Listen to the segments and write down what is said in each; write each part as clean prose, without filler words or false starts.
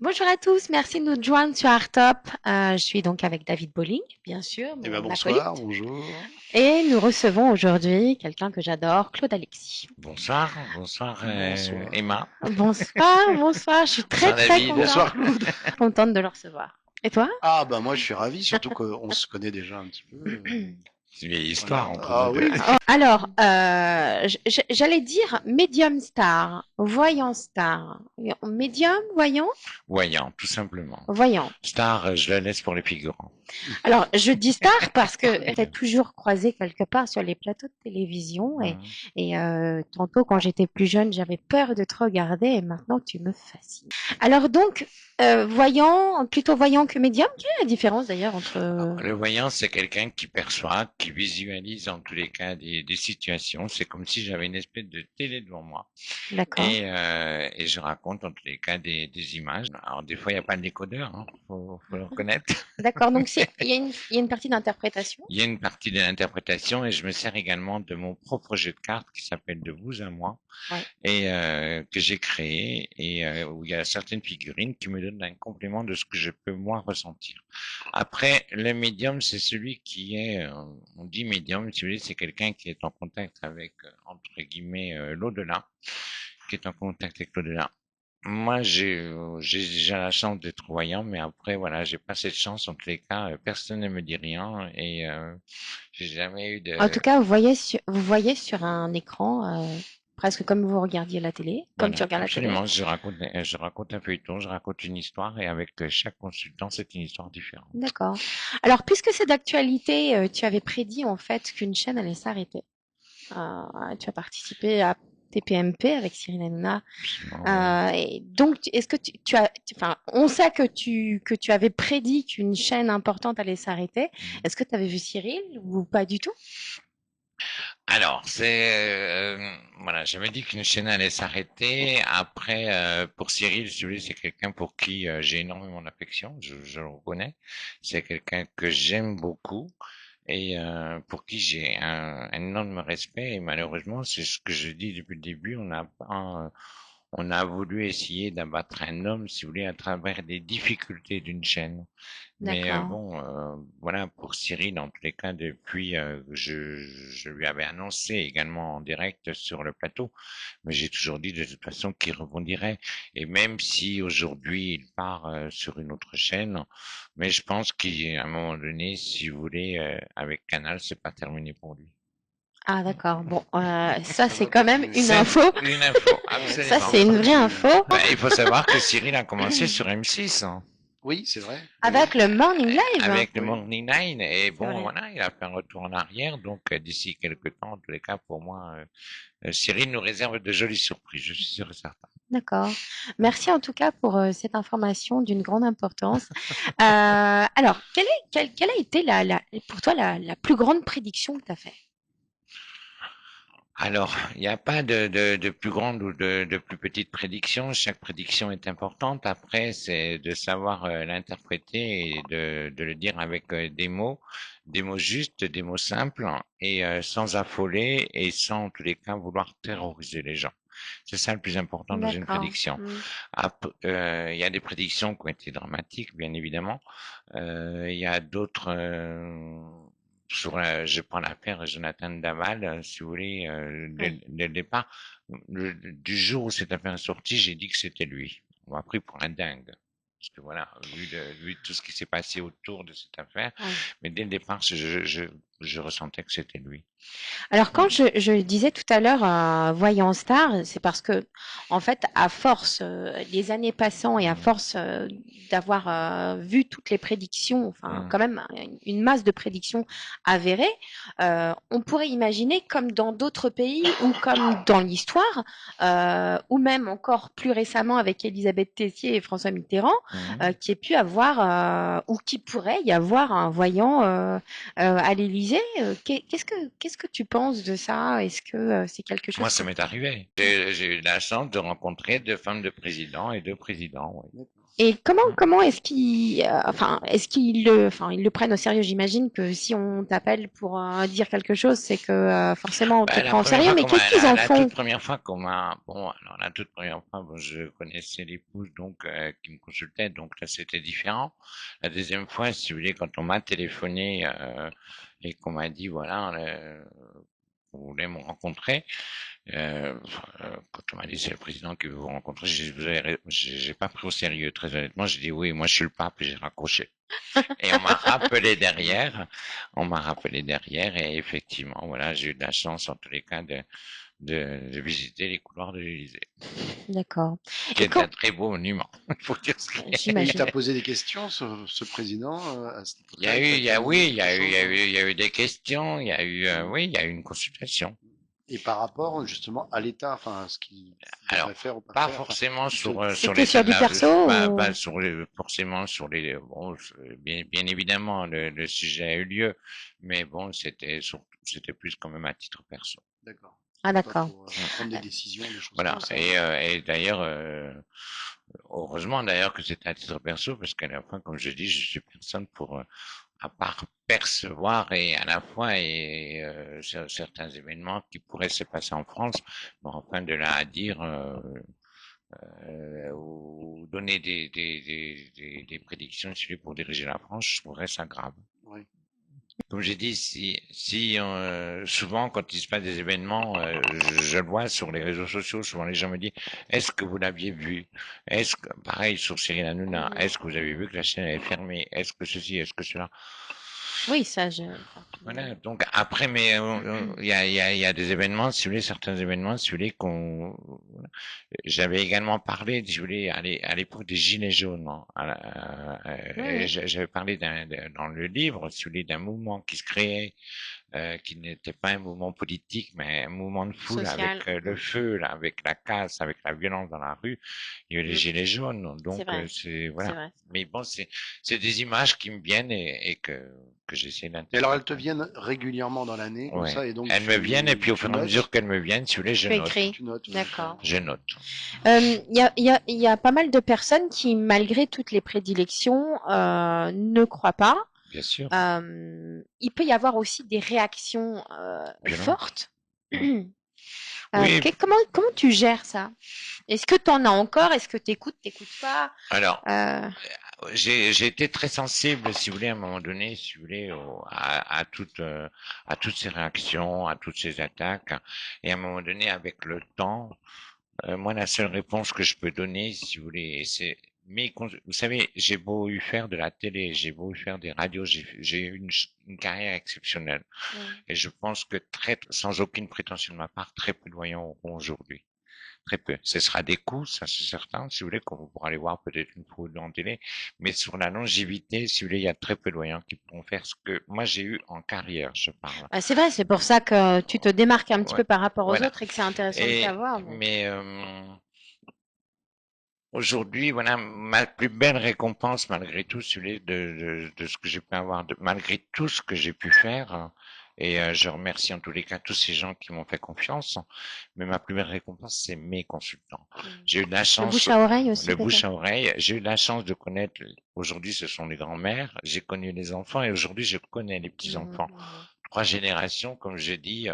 Bonjour à tous, merci de nous joindre sur Artop. Je suis donc avec David Bolling, bien sûr, Eh ben mon bonsoir, acolyte. bonjour. Et nous recevons aujourd'hui quelqu'un que j'adore, Claude Alexis. Bonsoir, bonsoir Bonsoir. Emma. Bonsoir, bonsoir, je suis très Bonsoir très David. contente, Bonsoir Claude. contente de le recevoir. Et toi? Ah bah moi je suis ravi, surtout qu'on se connaît déjà un petit peu. C'est une vieille histoire Voilà. entre nous Ah deux. oui. Alors, j'allais dire médium star, voyant star. Médium, voyant, Voyant, tout simplement. voyant. Star, je la laisse pour les figurants. Alors, je dis star parce que t'as toujours croisé quelque part sur les plateaux de télévision Mhm. tantôt quand j'étais plus jeune, j'avais peur de te regarder et maintenant tu me fascines. Alors donc, voyant, plutôt voyant que médium, quelle est la différence d'ailleurs entre... Alors, le voyant, c'est quelqu'un qui perçoit, qui visualise en tous les cas des situations. C'est comme si j'avais une espèce de télé devant moi. D'accord, Et je raconte en tous les cas des images. Alors des fois, il n'y a pas de décodeur, hein, faut le reconnaître. d'accord. Donc il y a une partie d'interprétation. Il y a une partie de l'interprétation et je me sers également de mon propre jeu de cartes qui s'appelle De vous à moi Ouais, et que j'ai créé et où il y a certaines figurines qui me donnent un complément de ce que je peux moi ressentir. Après, le médium, c'est celui qui est, on dit médium, si vous voulez, c'est quelqu'un qui est en contact avec, entre guillemets, l'au-delà, qui est en contact avec l'au-delà. Moi, j'ai déjà la chance d'être voyant, mais après, voilà, j'ai pas cette chance. En tous les cas, personne ne me dit rien et j'ai jamais eu en de, tout cas, vous voyez sur un écran, presque comme vous regardiez la télé, comme tu voilà, regardes la télé. absolument. Je raconte un feuilleton, je raconte une histoire et avec chaque consultant, c'est une histoire différente. D'accord. Alors, puisque c'est d'actualité, tu avais prédit en fait qu'une chaîne allait s'arrêter. Tu as participé à TPMP avec Cyril Hanouna. Absolument, oui. Et donc, est-ce que enfin, on sait que tu avais prédit qu'une chaîne importante allait s'arrêter. Mm. Est-ce que tu avais vu Cyril ou pas du tout? Alors, voilà, j'avais dit qu'une chaîne allait s'arrêter. Après, pour Cyril, si vous voulez, c'est quelqu'un pour qui j'ai énormément d'affection, je le reconnais. C'est quelqu'un que j'aime beaucoup et pour qui j'ai un énorme respect. Et malheureusement, c'est ce que je dis depuis le début, on a voulu essayer d'abattre un homme, si vous voulez, à travers les difficultés d'une chaîne. Mais D'accord. bon, voilà, pour Cyril, en tous les cas, depuis, je lui avais annoncé également en direct sur le plateau, mais j'ai toujours dit de toute façon qu'il rebondirait. Et même si aujourd'hui il part sur une autre chaîne, mais je pense qu'à un moment donné, si vous voulez, avec Canal, c'est pas terminé pour lui. Ah, d'accord. Bon, ça, Ça c'est va quand pas même finir. une C'est info. une info, Ça, absolument. Ça c'est va une pas vraie finir. info. Ben, il faut savoir que Cyril a commencé sur M6, hein. Oui, c'est vrai. Oui. Avec le Morning Live. Avec le Oui. Morning Nine. Et C'est bon, vrai. voilà, il a fait un retour en arrière. Donc, d'ici quelques temps, en tous les cas, pour moi, Cyril nous réserve de jolies surprises, je suis sûr et certain. D'accord. Merci en tout cas pour cette information d'une grande importance. Alors, quelle a été pour toi la plus grande prédiction que tu as faite? Alors, il n'y a pas de plus grande ou de plus petite prédiction. Chaque prédiction est importante. Après, c'est de savoir l'interpréter et de le dire avec des mots justes, des mots simples et sans affoler et sans, en tous les cas, vouloir terroriser les gens. C'est ça le plus important dans une D'accord. prédiction. Mm. Il y a des prédictions qui ont été dramatiques, bien évidemment. Il y a d'autres. Je prends l'affaire Jonathan Daval, si vous voulez, Oui. dès le départ, du jour où cette affaire est sortie, j'ai dit que c'était lui. On m'a pris pour un dingue. Parce que voilà, vu tout ce qui s'est passé autour de cette affaire, Oui. mais dès le départ, je ressentais que c'était lui. Alors quand je disais tout à l'heure voyant star, c'est parce que en fait à force les années passant et à Mmh, force d'avoir vu toutes les prédictions, enfin mmh, quand même une masse de prédictions avérées, on pourrait imaginer comme dans d'autres pays ou comme dans l'histoire, ou même encore plus récemment avec Elisabeth Tessier et François Mitterrand, mmh. qui ait pu avoir ou qui pourrait y avoir un voyant à l'Élysée. Qu'est-ce que tu penses de ça? Est-ce que c'est quelque Moi, chose ça que... m'est arrivé. J'ai eu la chance de rencontrer deux femmes de présidents et deux présidents, oui. Et comment est-ce qu'ils, ils le prennent au sérieux? J'imagine que si on t'appelle pour dire quelque chose, c'est que forcément on te La prend au première sérieux. fois Mais qu'est-ce qu'ils en la font? toute première fois qu'on m'a, bon, alors la toute première fois, bon, je connaissais l'épouse donc qui me consultait, donc là c'était différent. La deuxième fois, si vous voulez, quand on m'a téléphoné et qu'on m'a dit voilà, on voulait me rencontrer, quand on m'a dit c'est le président qui veut vous rencontrer, j'ai pas pris au sérieux, très honnêtement. J'ai dit oui, moi je suis le pape et j'ai raccroché. Et on m'a rappelé derrière et effectivement, voilà, j'ai eu de la chance en tous les cas de visiter les couloirs de l'Élysée, D'accord. qui Et est un quand, très beau monument. Il faut dire ce qu'il est. Et il j'imagine. t'a posé des questions, ce président, à cette Il y a époque-là? Il eu, t'a il y a, demandé oui, quelque chose, hein? il y a eu des questions, il y a eu, Mm. oui, il y a eu une consultation. Et par rapport justement à l'État, enfin, ce qu'il Alors, devrait faire ou pas pas faire, enfin, forcément il te... sur C'était l'état sur de du la, perso pas ou... sur forcément sur les, bon, bien évidemment, le sujet a eu lieu, mais bon, c'était plus quand même à titre perso. D'accord. Ah, Pas d'accord. pour prendre des décisions, des choses Voilà. comme ça, hein. Et d'ailleurs, heureusement d'ailleurs que c'était à titre perso, parce qu'à la fin, comme je dis, je suis personne pour, à part percevoir et à la fois certains événements qui pourraient se passer en France, mais enfin de là à dire ou donner des prédictions pour diriger la France, je trouverais ça grave. Oui. Comme j'ai dit, souvent quand il se passe des événements, je le vois sur les réseaux sociaux, souvent les gens me disent, est-ce que vous l'aviez vu? Est-ce que, pareil sur Cyril Hanouna, Mhm. est-ce que vous avez vu que la chaîne est fermée? Est-ce que ceci, est-ce que cela? Oui, ça, Voilà, donc après, mais il y a des événements, si vous voulez, certains événements, si vous voulez, j'avais également parlé, si vous voulez, à l'époque des Gilets jaunes. Hein, Oui, oui. j'avais parlé dans le livre, si vous voulez, d'un mouvement qui se créait qui n'était pas un mouvement politique, mais un mouvement de foule avec Social. le feu, là, avec la casse, avec la violence dans la rue. Il y a eu les Mm. gilets jaunes, C'est donc vrai. c'est C'est voilà. vrai. Mais bon, c'est des images qui me viennent et que j'essaie Et alors, elles te d'interpréter. viennent régulièrement dans l'année, comme Ouais. ça, et donc Elles me viennent et puis au tu fur et à mesure notes, qu'elles me viennent, si vous voulez, je Tu note. écris. tu notes, oui, D'accord. d'accord. Je note. Il y a pas mal de personnes qui, malgré toutes les prédilections, ne croient pas. Bien sûr. Il peut y avoir aussi des réactions Violent. fortes. Oui. Comment tu gères ça? Est-ce que tu en as encore? Est-ce que tu écoutes, t'écoutes pas? Alors, Euh, j'ai été très sensible, si vous voulez, à un moment donné, si vous voulez, à toutes ces réactions, à toutes ces attaques. Et à un moment donné, avec le temps, moi, la seule réponse que je peux donner, si vous voulez, c'est vous savez, j'ai beau eu faire de la télé, j'ai beau eu faire des radios, j'ai eu une carrière exceptionnelle. Et je pense que sans aucune prétention de ma part, très peu de voyants auront aujourd'hui. Très peu. Ce sera des coûts, ça c'est certain, si vous voulez, qu'on pourra aller voir peut-être une fois ou deux en télé. Mais sur la longévité, si vous voulez, il y a très peu de voyants qui pourront faire ce que moi j'ai eu en carrière, je parle. c'est vrai, c'est pour ça que tu te démarques un petit Ouais. peu par rapport aux Voilà. autres et que c'est intéressant de savoir. Donc. Mais aujourd'hui, voilà, ma plus belle récompense, malgré tout, celui de ce que j'ai pu avoir, malgré tout ce que j'ai pu faire, et je remercie en tous les cas tous ces gens qui m'ont fait confiance, mais ma plus belle récompense, c'est mes consultants. J'ai eu de la Le chance, bouche à oreille aussi, le bouche peut-être. à oreille, j'ai eu de la chance de connaître, aujourd'hui ce sont les grands-mères, j'ai connu les enfants, et aujourd'hui je connais les petits-enfants. 3 générations, comme je dis,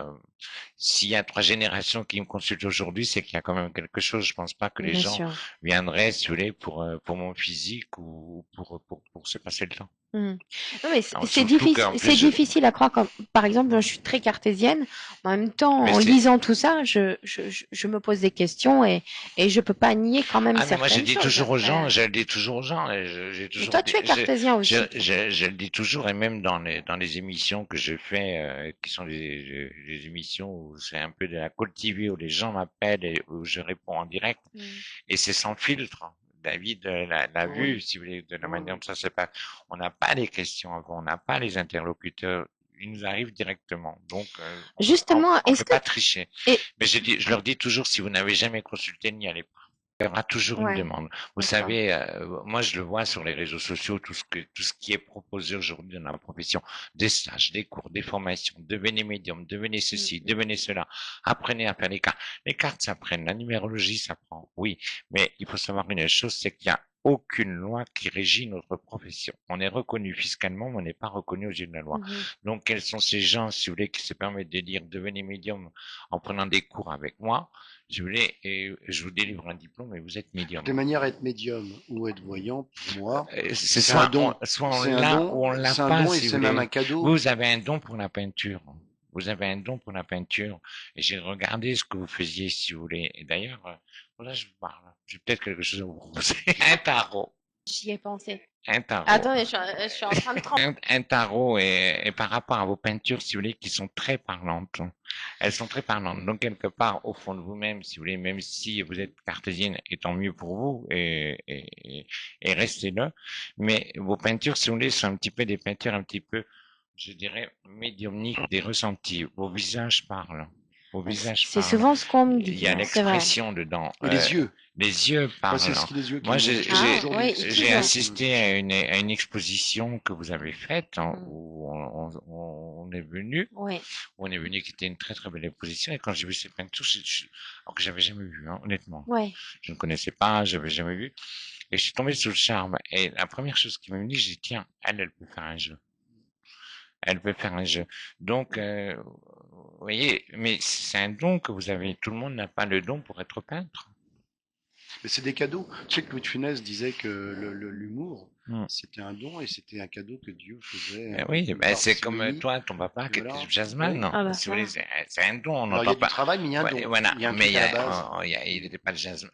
s'il y a 3 générations qui me consultent aujourd'hui, c'est qu'il y a quand même quelque chose. Je pense pas que les Bien gens sûr. viendraient, si vous voulez, pour mon physique ou pour se passer le temps. Non, mais Alors, surtout qu'en c'est plus, difficile à croire. Comme, par exemple, moi, je suis très cartésienne. En même temps, mais en c'est, lisant tout ça, je me pose des questions et je peux pas nier quand même ah, mais moi, je certaines dis choses. toujours aux gens, Après. je le dis toujours aux gens, et j'ai Mais toujours toi, dit, tu es cartésien aussi. je le dis toujours, et même dans les émissions que je fais, qui sont des émissions où c'est un peu de la Call TV, où les gens m'appellent et où je réponds en direct, et c'est sans filtre. David l'a vu, Oui, si vous voulez, de la oui, manière oui. dont ça se passe. On n'a pas les questions avant, on n'a pas les interlocuteurs. Ils nous arrivent directement. Donc, Justement, on est-ce peut que pas tricher. et Mais je leur dis toujours, si vous n'avez jamais consulté, n'y allez pas. Il y aura toujours une Ouais, demande. Vous d'accord. savez, moi je le vois sur les réseaux sociaux, tout ce qui est proposé aujourd'hui dans la profession, des stages, des cours, des formations, devenez médium, devenez ceci, devenez cela, apprenez à faire les cartes. Les cartes s'apprennent, la numérologie s'apprend, oui, mais il faut savoir une chose, c'est qu'il y a aucune loi qui régit notre profession. On est reconnu fiscalement, mais on n'est pas reconnu aux yeux de la loi. Mhm. Donc, quels sont ces gens, si vous voulez, qui se permettent de dire devenez médium en prenant des cours avec moi? Je voulais, et je vous délivre un diplôme et vous êtes De médium. toutes les manières, être médium ou être voyant, pour moi, C'est c'est un don. soit on C'est un l'a don, ou on l'a c'est un pas, don et si vous c'est même un voulez. cadeau. Vous avez un don pour la peinture. Vous avez un don pour la peinture. Et j'ai regardé ce que vous faisiez, si vous voulez. Et d'ailleurs, voilà, je vous parle. J'ai peut-être quelque chose à vous proposer. Un tarot. J'y ai pensé. Un tarot. Attendez, je suis en train de trembler. Un tarot et par rapport à vos peintures, si vous voulez, qui sont très parlantes. Elles sont très parlantes. Donc, quelque part, au fond de vous-même, si vous voulez, même si vous êtes cartésienne, et tant mieux pour vous, et restez là. Mais vos peintures, si vous voulez, sont un petit peu des peintures un petit peu, je dirais, médiumniques, des ressentis. Vos visages parlent. Vos visages C'est parlent. souvent ce qu'on me Il dit, y a c'est vrai. l'expression dedans. Et les yeux. Les yeux Moi, c'est parlent. les yeux qui Moi, m'ont j'ai, touché j'ai, Oui, aujourd'hui. j'ai toujours. assisté à une exposition que vous avez faite Mm. où on est venu qui était une très très belle exposition et quand j'ai vu ces peintures, alors que j'avais jamais vu, hein, honnêtement, Ouais. je ne connaissais pas, j'avais jamais vu et je suis tombé sous le charme et la première chose qui m'a dit, j'ai dit tiens, elle peut faire un jeu, elle peut faire un jeu. Donc, vous voyez, mais c'est un don que vous avez. Tout le monde n'a pas le don pour être peintre. Mais c'est des cadeaux. Tu sais que Louis de Funès disait que l'humour, Hmm. c'était un don et c'était un cadeau que Dieu faisait Ben oui, ben c'est comme parcimonie. toi, ton papa qui Voilà. était jazzman, Oui. non? Ah bah Si vous ça. voulez, c'est un don, on Alors, il y n'entend a du pas. travail, mais il y a un Ouais, don. voilà, Il y a un mais truc à la base. il n'était pas jazzman.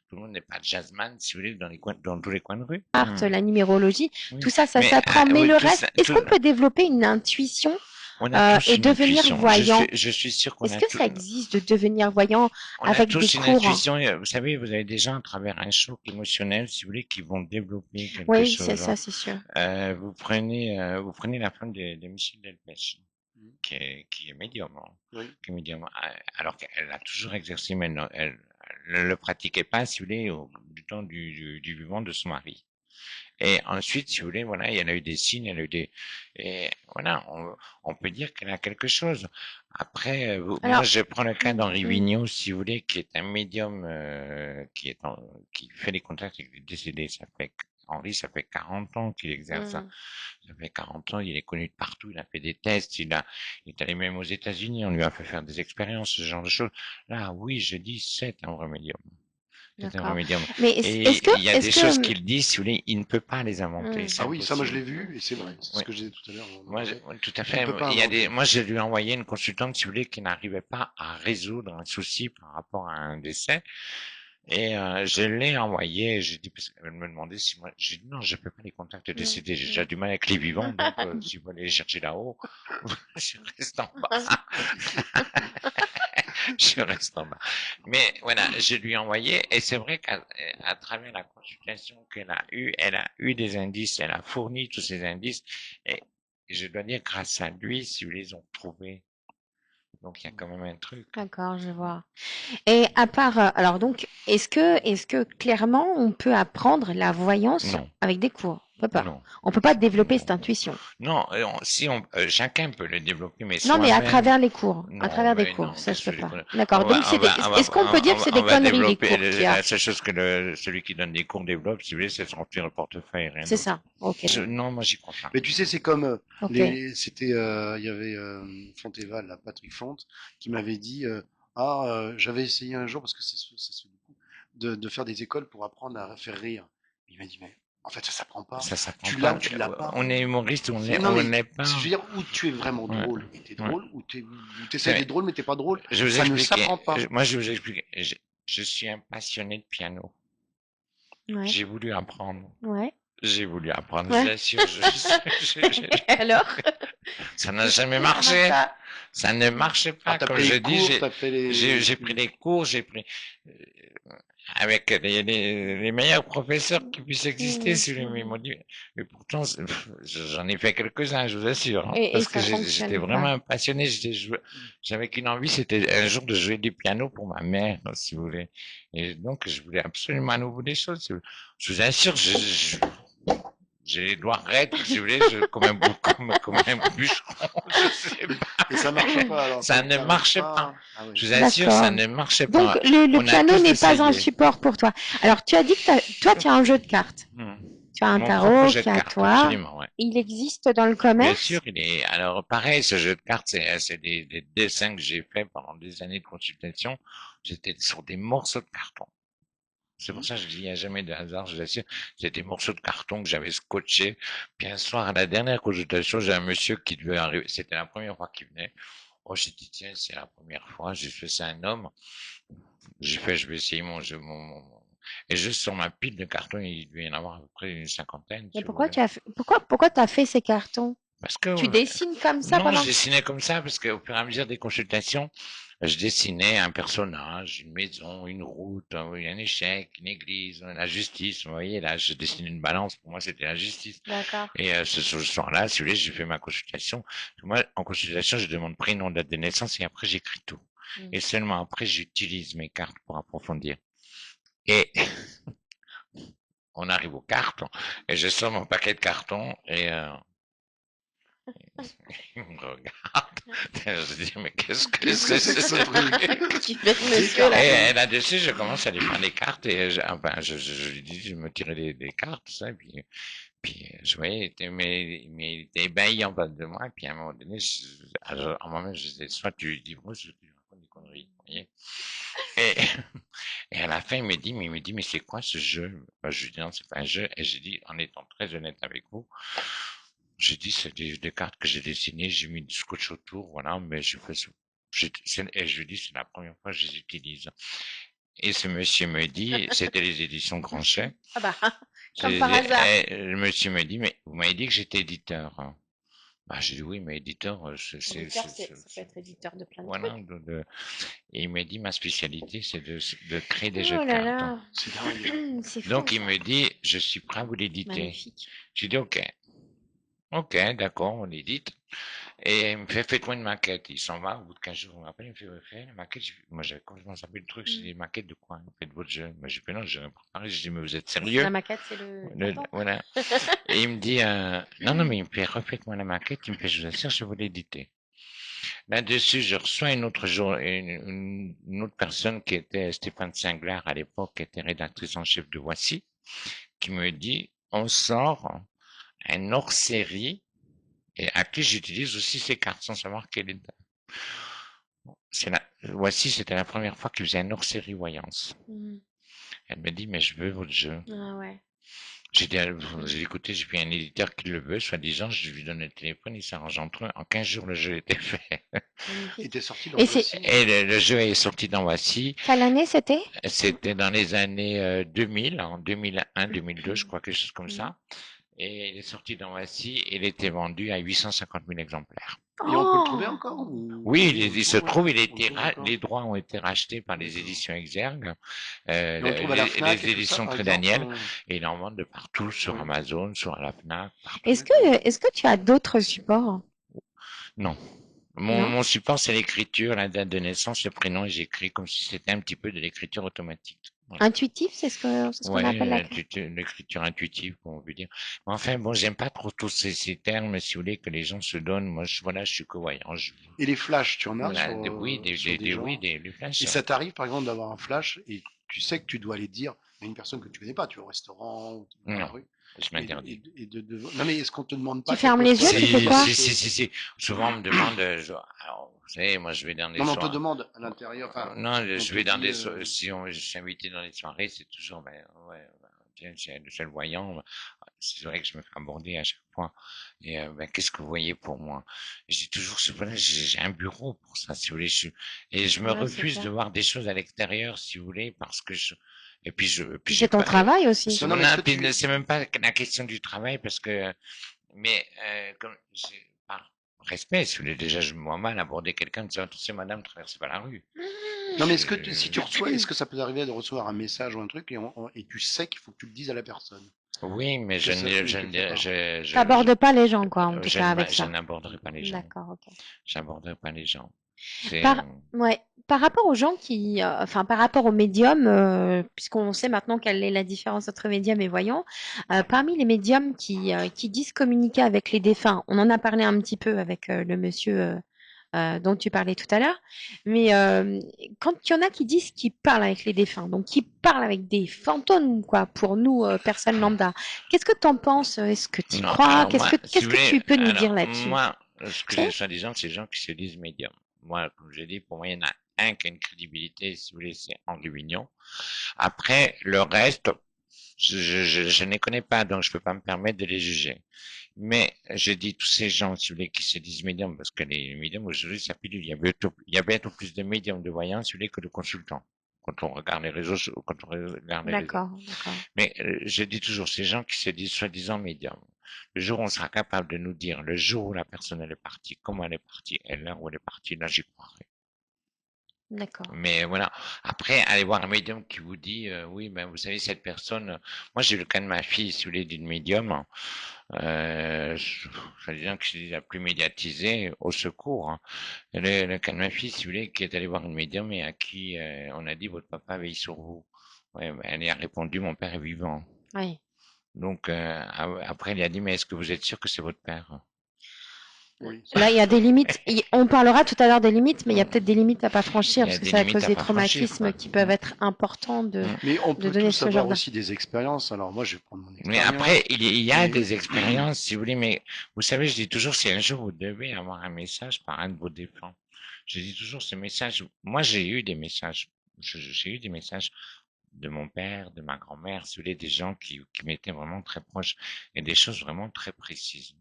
Tout le monde n'est pas jazzman, si vous voulez, dans les coins, dans tous les coins de rue. Art, la numérologie, Oui. tout ça, ça Mais, s'apprend. Mais oui, le tout reste, ça, est-ce tout- qu'on peut développer une intuition on a tous et une devenir intuition. voyant? Je suis sûr qu'on Est-ce a que tout, ça existe de devenir voyant on a avec des tous une cours? intuition. Vous savez, vous avez des gens à travers un choc émotionnel, si vous voulez, qui vont développer quelque Oui, c'est chose. ça, c'est sûr. Vous prenez la femme de Michel Delpech, qui est médium, hein, Oui. qui est médium, alors qu'elle a toujours exercé, mais elle ne le pratiquait pas, si vous voulez, du temps du vivant de son mari. Et ensuite, si vous voulez, voilà, il y en a eu des signes, elle a eu des, et voilà, on peut dire qu'elle a quelque chose. Après, moi, Alors, je prends le cas d'Henri mm, Vigneault, si vous voulez, qui est un médium, qui fait des contacts avec les décédés. Henri, ça fait 40 ans qu'il exerce ça. mm. Ça fait 40 ans, il est connu de partout, il a fait des tests, il est allé même aux États-Unis, on lui a fait faire des expériences, ce genre de choses. Là, oui, je dis, c'est un vrai médium. C'est un vrai D'accord. médium. Mais Et il y a des choses que, qu'il dit, si vous voulez, il ne peut pas les inventer. Mm. C'est Ah oui, ça, moi, je l'ai impossible. vu et c'est vrai. C'est Oui. ce que je disais tout à l'heure. Moi, oui, tout à Tu ne fait. peux pas Il y a inventer. moi, je lui ai envoyé une consultante, si vous voulez, qui n'arrivait pas à résoudre un souci par rapport à un décès. Et je l'ai envoyé, j'ai dit, parce qu'elle me demandait si moi, j'ai dit non, je peux pas les contacts décédés, j'ai déjà du mal avec les vivants, donc si vous voulez les chercher là-haut, je reste en bas. Je reste en bas. Mais voilà, je lui ai envoyé, et c'est vrai qu'à travers la consultation elle a eu des indices, elle a fourni tous ces indices, et je dois dire, grâce à lui, si vous les ont trouvés. Donc il y a quand même un truc. D'accord, je vois. Et à part, alors donc, est-ce que clairement on peut apprendre la voyance Non, avec des cours? On peut pas. non, On peut pas développer non. cette intuition. Non, chacun peut le développer, mais Non, mais à soi-même, travers les cours. À non, travers des mais cours, non, ça qu'est-ce je que peux les pas. conneries? D'accord. Donc est-ce qu'on peut dire que c'est des On va conneries les développer, cours qu'il y a? la seule chose que celui qui donne des cours développe, si vous voulez, c'est de remplir le portefeuille, rien C'est d'autre. ça. Ok. Non, moi j'y crois pas. Mais tu sais, c'est comme Ok. c'était, il y avait Fonteval, là, Patrick Font, qui m'avait dit, j'avais essayé un jour parce que c'est ce coup de faire des écoles pour apprendre à faire rire. Il m'a dit, mais en fait, ça s'apprend pas. Ça s'apprend Tu pas. l'as ou tu l'as pas. On est humoriste ou Non, on mais l'est pas. je veux dire, où tu es vraiment Ouais. drôle et t'es Ouais. drôle, ou t'essayes d'être drôle mais t'es pas drôle, Je vais vous ça ne expliquer. s'apprend pas. Moi, je vais vous expliquer. Je suis un passionné de piano. Ouais. J'ai voulu apprendre. Ouais. J'ai voulu apprendre, Ouais. je l'assure. Alors? Ça n'a jamais marché. Ça ne marchait pas. Ah, t'as Comme pris je les dis, cours, t'as fait les... j'ai pris les cours, avec les meilleurs professeurs qui puissent exister, si vous voulez, mais ils Mmh. m'ont dit, mais pourtant, j'en ai fait quelques-uns, je vous assure, hein, Et parce que ça j'étais fonctionne pas. vraiment passionné, j'avais qu'une envie, c'était un jour de jouer du piano pour ma mère, si vous voulez. Et donc, je voulais absolument à nouveau des choses. Si vous voulez. Je vous assure, j'ai les doigts raides, si vous voulez, comme un bûcheron, je sais pas. Et ça marche pas alors, Ça ne t'arrives marchait pas. pas. Ah oui. Je vous assure, ça D'accord. ne marchait Donc, pas. le On a piano tous n'est pas un essayé. support pour toi. Alors, tu as dit que toi, tu as un jeu de cartes. Hmm. Tu as un Mon propre tarot jeu qui de est à cartes, toi. absolument, ouais. Il existe dans le Bien commerce. sûr, il est. Alors, pareil, ce jeu de cartes, c'est des dessins que j'ai fait pendant des années de consultation. J'étais sur des morceaux de carton. C'est pour ça que je dis, il n'y a jamais de hasard, je vous assure. C'était des morceaux de carton que j'avais scotché. Puis un soir, à la dernière consultation, j'ai un monsieur qui devait arriver. C'était la première fois qu'il venait. Oh, j'ai dit, tiens, c'est la première fois. J'ai fait, c'est un homme. J'ai fait, je vais essayer mon jeu, et juste sur ma pile de cartons, il devait y en avoir à peu près une cinquantaine, Mais si vous pourquoi voulez. tu as fait, pourquoi t'as fait ces cartons? Parce que, Tu dessines comme ça non, je pendant. dessinais comme ça, parce qu'au fur et à mesure des consultations, je dessinais un personnage, une maison, une route, un échec, une église, la justice. Vous voyez, là, je dessinais une balance. Pour moi, c'était la justice. D'accord. Et ce soir-là, si vous voulez, j'ai fait ma consultation. Moi, en consultation, je demande prénom, date de naissance, et après, j'écris tout. Et seulement après, j'utilise mes cartes pour approfondir. Et on arrive aux cartes, et je sors mon paquet de cartons, et il me regarde. Je dis, mais qu'est-ce que Qu'est-ce que c'est c'est que ce ce truc? Qui fait Des monsieur là? Et là-dessus, je commence à lui faire des cartes, et je lui dis, je me tirais des cartes, tout ça, et puis je voyais, mais il était ébahi en bas de moi, et puis à un moment donné, à un moment, je disais, soit tu dis bon, soit tu racontes des conneries, vous voyez. Et, et à la fin, il me dit, mais c'est quoi ce jeu? Je lui dis, non, c'est pas un jeu, et j'ai dit, en étant très honnête avec vous, j'ai dit, c'est des cartes que j'ai dessinées, j'ai mis du scotch autour, voilà, mais je fais ça. Et je lui dis, c'est la première fois que je les utilise. Et ce monsieur me dit, c'était les éditions Granchet. Ah bah, comme par hasard. Le monsieur me dit, mais vous m'avez dit que j'étais éditeur, hein. Bah, j'ai dit oui, mais éditeur, Éditeur, ça peut être éditeur de plein de voilà. trucs. Et il m'a dit, ma spécialité, c'est de créer des jeux Oh de là cartes. là, C'est dingue. c'est fou Donc, il ça. me dit, je suis prêt à vous l'éditer. Magnifique. J'ai dit, ok. Ok, d'accord, on l'édite. Et il me fait, faites-moi une maquette. Il s'en va, au bout de 15 jours, il m'appelle, il me fait, refais la maquette. Moi, j'avais complètement zappé le truc. J'ai dit, maquette de quoi? Faites votre jeu. Moi, j'ai fait, non, j'ai rien préparé. J'ai dit, mais vous êtes sérieux? La maquette, c'est le carton. Voilà. Et il me dit, non, non, mais il me fait, refaites-moi la maquette. Il me fait, je vous assure, je vais vous l'éditer. Là-dessus, je reçois une autre personne qui était Stéphane Singlar à l'époque, qui était rédactrice en chef de Voici, qui me dit, on sort un hors-série et à qui j'utilise aussi ces cartes sans savoir quelle est. Voici, c'était la première fois qu'il faisait un hors-série voyance. Elle me dit, mais je veux votre jeu. Ah ouais. J'ai écouté, j'ai pris un éditeur qui le veut, soi-disant, je lui donne le téléphone, il s'arrange entre eux. En 15 jours, le jeu était fait. Il était sorti dans Et Voici. Et le jeu est sorti dans Voici. quelle année c'était? C'était dans les années 2000, en 2001, 2002, je crois, quelque chose comme ça. Et il est sorti dans Voici et il était vendu à 850 000 exemplaires. Et on peut le Oh, trouver encore Oui, il se trouve, encore. les droits ont été rachetés par les éditions Exergue, Et on le trouve à la Fnac les et tout ça, éditions par Très exemple. Daniel, et ils en vendent de partout, sur Amazon, sur la Fnac, partout. est-ce que tu as d'autres supports? Non. Non. Mon support, c'est l'écriture, la date de naissance, le prénom, et j'écris comme si c'était un petit peu de l'écriture automatique. Voilà. Intuitif, c'est ce qu'on appelle la l'écriture intuitive, on veut dire. Mais enfin, bon, j'aime pas trop tous ces termes, si vous voulez, que les gens se donnent. Moi, voilà, je suis que-voyant. Et les flashs, tu en as Voilà, sur, oui, sur des gens. des flashs. Et ça t'arrive, par exemple, d'avoir un flash et tu sais que tu dois aller dire à une personne que tu connais pas, tu es au restaurant ou dans la rue. Je m'interdis. Non, mais est-ce qu'on te demande pas Tu fermes les yeux, tu fais quoi? Si. Souvent, on me demande, alors, vous savez, moi, je vais dans des non, on soirées. te demande à l'intérieur. Enfin, non, je vais dans des soirées. je suis invité dans des soirées, c'est toujours, ben, ouais, ben, tiens, c'est le voyant. C'est vrai que je me fais aborder à chaque fois. Et ben, qu'est-ce que vous voyez pour moi? J'ai toujours ce problème, j'ai un bureau pour ça, si vous voulez. Et je me refuse de voir des choses à l'extérieur, si vous voulez, parce que et puis C'est ton travail aussi. c'est même pas la question du travail, parce que, mais comme respect. Si vous voulez, déjà, je me vois mal aborder quelqu'un en disant, attention, madame, traversez pas la rue. Non, mais si tu Je- reçois, est-ce que ça peut arriver de recevoir un message ou un truc et tu sais qu'il faut que tu le dises à la personne? Oui, mais Que ça, mais je tu le fais ne, pas. T'abordes pas les gens, quoi, en tout cas, avec je ça. n'aborderai pas les gens. D'accord, ok. J'aborderai pas les gens. C'est, Par, ouais, par rapport aux gens qui, enfin, par rapport aux médiums, puisqu'on sait maintenant quelle est la différence entre médium et voyant, parmi les médiums qui disent communiquer avec les défunts, on en a parlé un petit peu avec le monsieur dont tu parlais tout à l'heure, mais quand il y en a qui disent qu'ils parlent avec les défunts, donc qui parlent avec des fantômes, quoi, pour nous, personnes lambda, qu'est-ce que tu en penses? Est-ce que tu y non, crois? alors moi, si Qu'est-ce vous que voulez, tu peux nous dire alors là-dessus? moi, ce que Tu sais? j'ai soi-disant, c'est les gens qui se disent médiums. Moi, comme je dis, pour moi, il y en a un qui a une crédibilité, si vous voulez, c'est Henri Vignon. Après, le reste, je ne les connais pas, donc je peux pas me permettre de les juger. Mais je dis tous ces gens, si vous voulez, qui se disent médiums, parce que les médiums aujourd'hui, ça pilule. Il y a bientôt plus de médiums de voyants, si vous voulez, que de consultants. Quand on regarde les réseaux, quand on regarde les réseaux. D'accord, d'accord. Mais je dis toujours, ces gens qui se disent soi-disant médiums, le jour où on sera capable de nous dire, le jour où la personne elle est partie, comment elle est partie, et l'heure où elle est partie, là j'y croirai. D'accord. Mais voilà. Après, allez voir un médium qui vous dit, oui, ben vous savez cette personne. Moi, j'ai eu le cas de ma fille, si vous voulez, d'une médium. Soi-disant que c'est la plus médiatisée, au secours. Hein. Le cas de ma fille, si vous voulez, qui est allée voir une médium et à qui on a dit votre papa veille sur vous. Ouais, ben, elle y a répondu mon père est vivant. Oui. Donc après, il a dit mais est-ce que vous êtes sûr que c'est votre père? Oui. Là, il y a des limites. On parlera tout à l'heure des limites, mais il y a peut-être des limites à pas Il franchir y a parce que des ça va limites cause à des pas franchir, traumatismes quoi. qui peuvent être importants Mm. Mais on de peut donner tous ce genre avoir de. aussi des expériences. Alors moi, je vais prendre mon Mais expérience. après, il y a Et des expériences, si vous voulez, mais vous savez, je dis toujours, si un jour vous devez avoir un message par un de vos défunts, je dis toujours ce message. Moi, j'ai eu des messages. J'ai eu des messages de mon père, de ma grand-mère, si vous voulez, des gens qui m'étaient vraiment très proches et des choses vraiment très précises.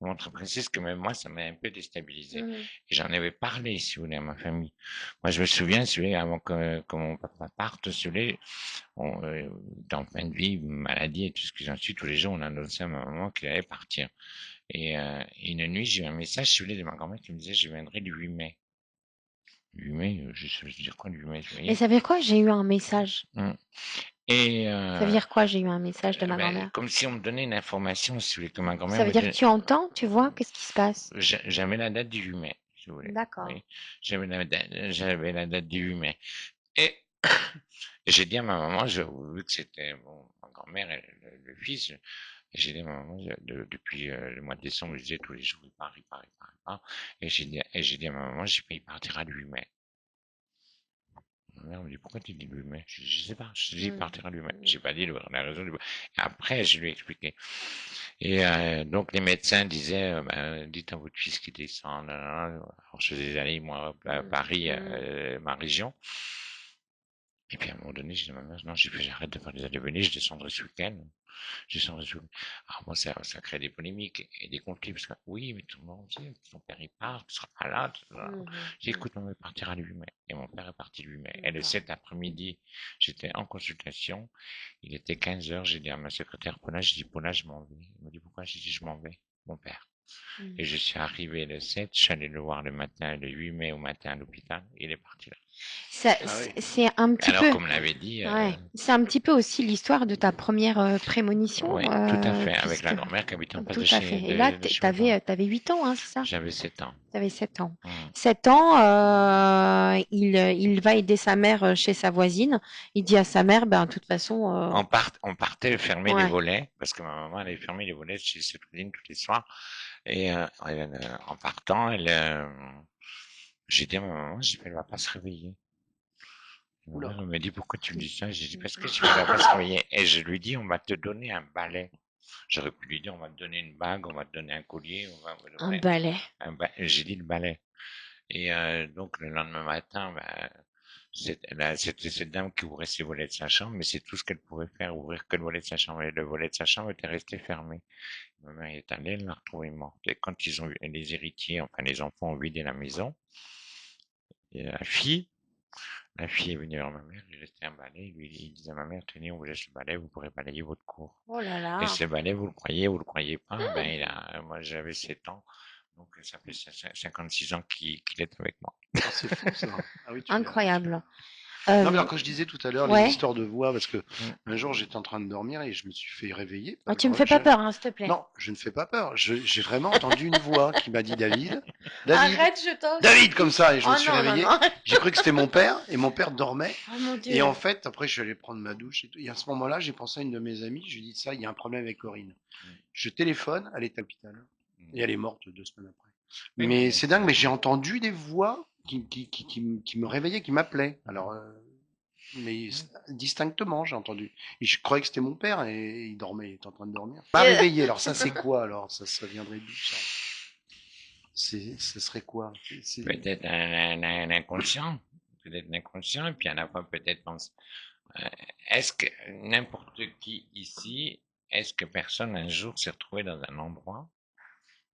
Vraiment très précises que même moi, ça m'a un peu déstabilisé. Mhm. Et j'en avais parlé, si vous voulez, à ma famille. Moi, je me souviens, si vous voulez, avant que mon papa parte, si vous voulez, on, dans fin de vie, maladie et tout ce qui s'en suit, tous les jours, on annonçait à ma maman qu'il allait partir. Et une nuit, j'ai eu un message, si vous voulez, de ma grand-mère qui me disait, je viendrai le 8 mai. 8 mai, je sais dire quoi, le 8 mai, vous Mais voyez? ça veut dire quoi? J'ai eu un message. Mm. Et Ça veut dire quoi? J'ai eu un message de ma ben, grand-mère. comme si on me donnait une information, si vous voulez, que ma grand-mère Ça veut me dire que donnait. tu entends, tu vois, qu'est-ce qui se passe? J'avais la date du 8 mai, si vous voulez. Vous D'accord. voyez? J'avais la date du 8 mai. Et j'ai dit à ma maman, vu que c'était bon, ma grand-mère et le fils, j'ai dit à ma maman, depuis le mois de décembre, je disais tous les jours, il part, il part. Et j'ai dit à ma maman, j'ai dit, il partira le 8 mai. Ma mère me dit, pourquoi tu dis le 8 mai? Je sais pas, je dis, il Mhm. partira le 8 mai. J'ai pas dit la raison du. Et après, je lui ai expliqué. Et donc, les médecins disaient, ben, dites à votre fils qu'il descend. Alors, je faisais aller, moi, à Mhm. Paris, Mhm. ma région. Et puis à un moment donné, j'ai dit à ma mère, non, j'ai fait, j'arrête de faire des allées-venues, je descendrai ce week-end. Je descendrai ce week-end. Alors moi, ça crée des polémiques et des conflits, parce que oui, mais tout le monde dit, ton père il part, tu seras pas là. Mhm. J'ai dit, Mhm. écoute, maman, il partira le 8 mai. Et mon père est parti le 8 mai. Et le D'accord. 7 après-midi, j'étais en consultation. Il était 15 heures, j'ai dit à ma secrétaire Paula, j'ai dit, Paula, je m'en vais. Il m'a dit, pourquoi? J'ai dit, je m'en vais. Mon père. Et Mhm. je suis arrivé le 7, je suis allé le voir le matin, le 8 mai au matin à l'hôpital, il est parti là. Ah oui. C'est un petit Alors, peu, comme l'avait dit, ouais, c'est un petit peu aussi l'histoire de ta première prémonition, oui, tout à fait, avec la puisque grand-mère qui habite en face tout à fait. Et là, de chez mes parents. t'avais 8 ans, hein, c'est ça? J'avais 7 ans. T'avais 7 ans. Mm. 7 ans, il va aider sa mère chez sa voisine. Il dit à sa mère, ben, de toute façon, On partait fermer les ouais. volets, parce que ma maman, elle avait fermé les volets chez cette cousine tous les soirs. Et en partant, j'ai dit à ma maman, j'ai dit, elle va pas se réveiller. Et ma Oula. mère elle me dit, pourquoi tu me dis ça? J'ai dit, parce que je ne va pas se réveiller. Et je lui dis, on va te donner un balai. J'aurais pu lui dire, on va te donner une bague, on va te donner un collier, Un ouais, balai. j'ai dit le balai. Et donc le lendemain matin, ben, c'était cette dame qui ouvrait ses volets de sa chambre, mais c'est tout ce qu'elle pouvait faire, ouvrir que le volet de sa chambre. Et le volet de sa chambre était resté fermé. Ma mère est allée, elle l'a retrouvé morte. Et quand les héritiers, enfin les enfants ont vidé la maison, et la fille est venue vers ma mère, il restait un balai, il disait à ma mère, tenez, on vous laisse le balai, vous pourrez balayer votre cour. Oh là Et là. ce balai, vous le croyez pas, ben moi j'avais 7 ans, Donc, ça fait 56 ans qu'il est avec moi. Ah, c'est fou ça. Ah oui, tu l'as. Incroyable. Non, mais Euh, alors quand je disais tout à l'heure les ouais. histoires de voix, parce que Mm. un jour j'étais en train de dormir et je me suis fait réveiller par Oh, le tu me fais pas crochet. peur, hein, s'il te plaît. Non, je ne fais pas peur. J'ai vraiment entendu une voix qui m'a dit David, David, Arrête, je t'en David, supplie. comme ça, et je me Oh suis non, non, réveillé. non. J'ai cru que c'était mon père, et mon père dormait. Oh mon Et Dieu. en fait, après, je suis allé prendre ma douche et tout. Et à ce moment-là, j'ai pensé à une de mes amies. Je lui ai dit ça, il y a un problème avec Corinne. Mm. Je téléphone, elle est à l'hôpital. Mm. Et elle est morte 2 semaines après. Oui, Mais mais c'est dingue, mais j'ai entendu des voix qui me réveillaient, qui m'appelaient. Alors, mais distinctement, j'ai entendu. Et je croyais que c'était mon père et il dormait, il était en train de dormir. Pas réveillé. Alors ça, c'est quoi alors ça viendrait d'où ça ce serait quoi peut-être un inconscient, peut-être l'inconscient, et puis à la fois peut-être pense. Est-ce que n'importe qui ici, est-ce que personne un jour s'est retrouvé dans un endroit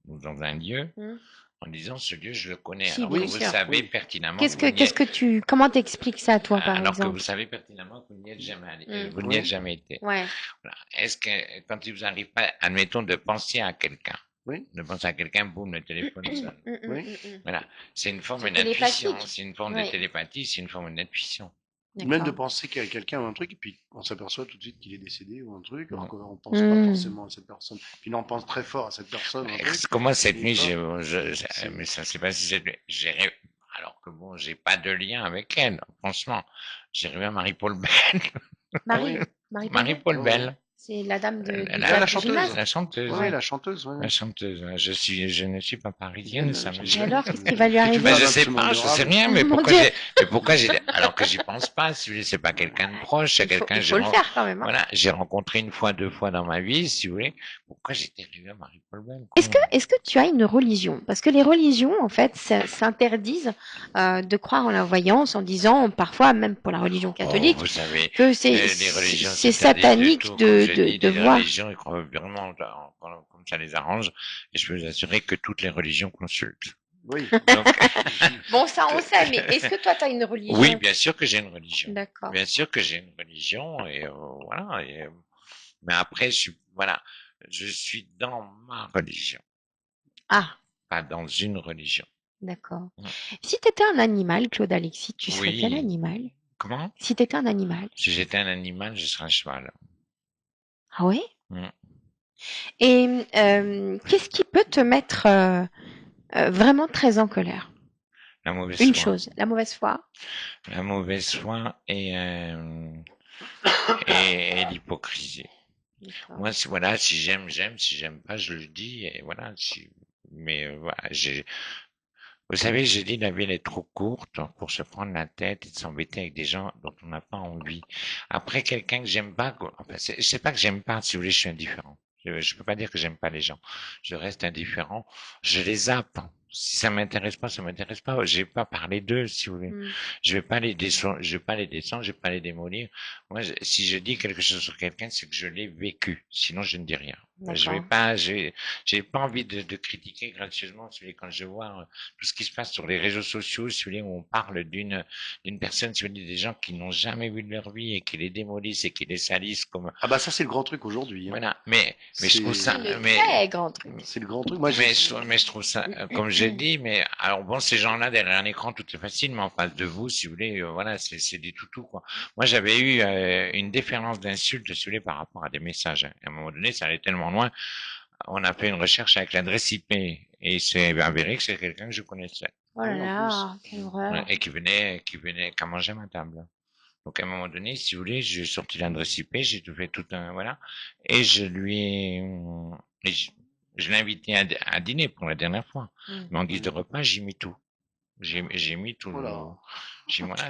ou dans un lieu Hmm. en disant ce lieu je le connais, Si, alors que bien Oui, vous sûr. savez oui. pertinemment Qu'est-ce que vous que, n'y qu'est-ce êtes, que tu, comment t'expliques ça, toi, par alors que vous exemple? savez pertinemment que vous n'y êtes jamais allé, Hmm. vous n'y êtes Oui, jamais été. Ouais. Voilà. Est-ce que quand il vous arrive pas, admettons, de penser à quelqu'un, oui, de penser à quelqu'un, boum, le téléphone sonne. oui. Voilà, c'est une forme C'est d'intuition, télépathique. c'est une forme de Oui. télépathie, c'est une forme d'intuition. Même de D'accord. penser qu'il y a quelqu'un ou un truc, et puis on s'aperçoit tout de suite qu'il est décédé ou un truc, alors Mm. qu'on pense pas Hmm. forcément à cette personne. Puis là, on pense très fort à cette personne ou un truc, Comment cette et nuit, pas. mais C'est ça s'est passé cette nuit, alors que bon, j'ai pas de lien avec elle, franchement. J'ai rêvé à ah Marie-Paul Bell. Marie, oui, Marie-Paul Bell? Marie-Paul oui, oui. Bell, C'est la dame du la, La théâtre du chanteuse. gymnase? la Oui, chanteuse. oui, Ouais. la chanteuse. Oui, La oui. chanteuse. Je ne suis pas parisienne, ça me Et Chanteuse. gêne. alors, qu'est-ce qui va lui C'est une arriver? Ben, femme je sais absolument pas, je sais adorable. rien, Oh mon Dieu! mais pourquoi alors que j'y pense pas, si vous voulez, c'est pas quelqu'un de proche, c'est quelqu'un, Il faut le faire quand même, hein. voilà, j'ai rencontré une fois, 2 fois dans ma vie, si vous voulez. Pourquoi j'étais arrivé à Marie-Paul Bell, quoi? Est-ce que tu as une religion? Parce que les religions, en fait, s'interdisent de croire en la voyance en disant, parfois, même pour la religion Oh, catholique, vous savez, que les religions c'est s'interdisent de satanique tout. Comme je dis, de les voir. religions, ils croient vraiment comme ça les arrange. Et je peux vous assurer que toutes les religions consultent. Oui. Donc, Bon, ça, on sait, mais est-ce que toi, tu as une oui, religion? bien sûr que j'ai une religion. D'accord. Bien sûr que j'ai une religion et voilà. Mais après, voilà, je suis dans ma religion, Ah, pas dans une religion. d'accord. Mm. Si tu étais un animal, Claude Alexis, tu serais quel Oui. animal? Comment? Si tu étais un animal. Si j'étais un animal, je serais un cheval. Ah ouais? Mm. Et qu'est-ce qui peut te mettre vraiment très en colère? La mauvaise Une foi. chose, la mauvaise foi. La mauvaise foi et l'hypocrisie. D'accord. Moi, voilà, si j'aime, j'aime, si j'aime pas, je le dis, et voilà. Mais voilà, vous savez, j'ai dit la vie elle est trop courte pour se prendre la tête et de s'embêter avec des gens dont on n'a pas envie. Après, quelqu'un que j'aime pas, enfin, c'est pas que j'aime pas, si vous voulez, je suis indifférent. Je peux pas dire que j'aime pas les gens. Je reste indifférent. Je les zappe. Si ça m'intéresse pas, ça m'intéresse pas. J'ai pas parlé d'eux, si vous voulez. Hmm. Je vais pas les descendre, je vais pas les descendre, je vais pas les démolir. Moi, si je dis quelque chose sur quelqu'un, c'est que je l'ai vécu. Sinon, je ne dis rien. Je vais D'accord. pas, j'ai pas envie de critiquer gracieusement, si vous voulez, quand je vois tout ce qui se passe sur les réseaux sociaux, si vous voulez, où on parle d'une personne, si vous voulez, des gens qui n'ont jamais vu de leur vie et qui les démolissent et qui les salissent comme, Ah bah ça c'est le grand truc aujourd'hui. Hein. voilà. Mais je trouve ça, C'est le très grand truc. c'est le grand truc. Moi mais je trouve ça, comme j'ai dit, mais alors bon, ces gens-là derrière un écran, tout est facile, mais en face de vous, si vous voulez, voilà, c'est des toutous, quoi. Moi, j'avais eu une déferlance d'insultes, si vous voulez, par rapport à des messages. À un moment donné, ça allait tellement loin. On a fait une recherche avec l'adresse IP et c'est avéré que c'est quelqu'un que je connaissais. Oh là oui, en plus. là, quelle horreur. Et qui a mangé à ma table. Donc à un moment donné, si vous voulez, j'ai sorti l'adresse IP, j'ai tout fait tout un voilà, et je lui ai, et je l'ai invité à dîner pour la dernière fois. Hmm. Mais en guise de repas, j'ai mis tout. J'ai mis tout. Voilà.